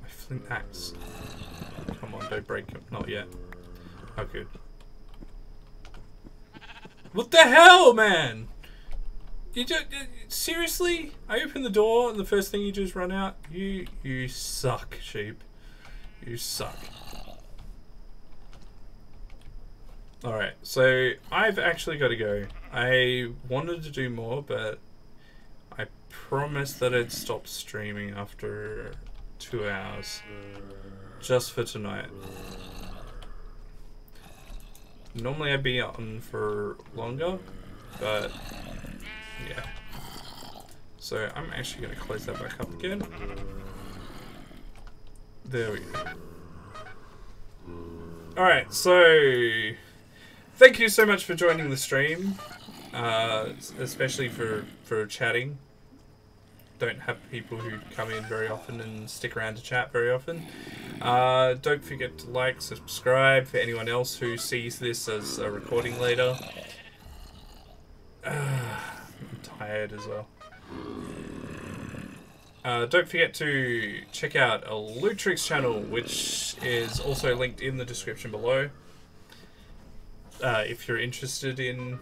My flint axe. Come on, don't break it. Not yet. Oh, good. What the hell, man? You just seriously? I open the door and the first thing you do is run out. You suck, sheep. You suck. All right, so I've actually got to go. I wanted to do more, but I promised that I'd stop streaming after 2 hours, just for tonight. Normally I'd be on for longer, but yeah. So I'm actually going to close that back up again. There we go. Alright, so thank you so much for joining the stream, especially for chatting. Don't have people who come in very often and stick around to chat very often. Don't forget to like, subscribe for anyone else who sees this as a recording later. I'm tired as well. Don't forget to check out a Lutrix channel, which is also linked in the description below. If you're interested in,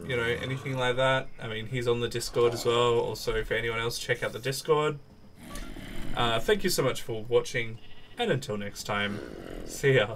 you know, anything like that. I mean, he's on the Discord as well. Also, for anyone else, check out the Discord. Thank you so much for watching, and until next time, see ya.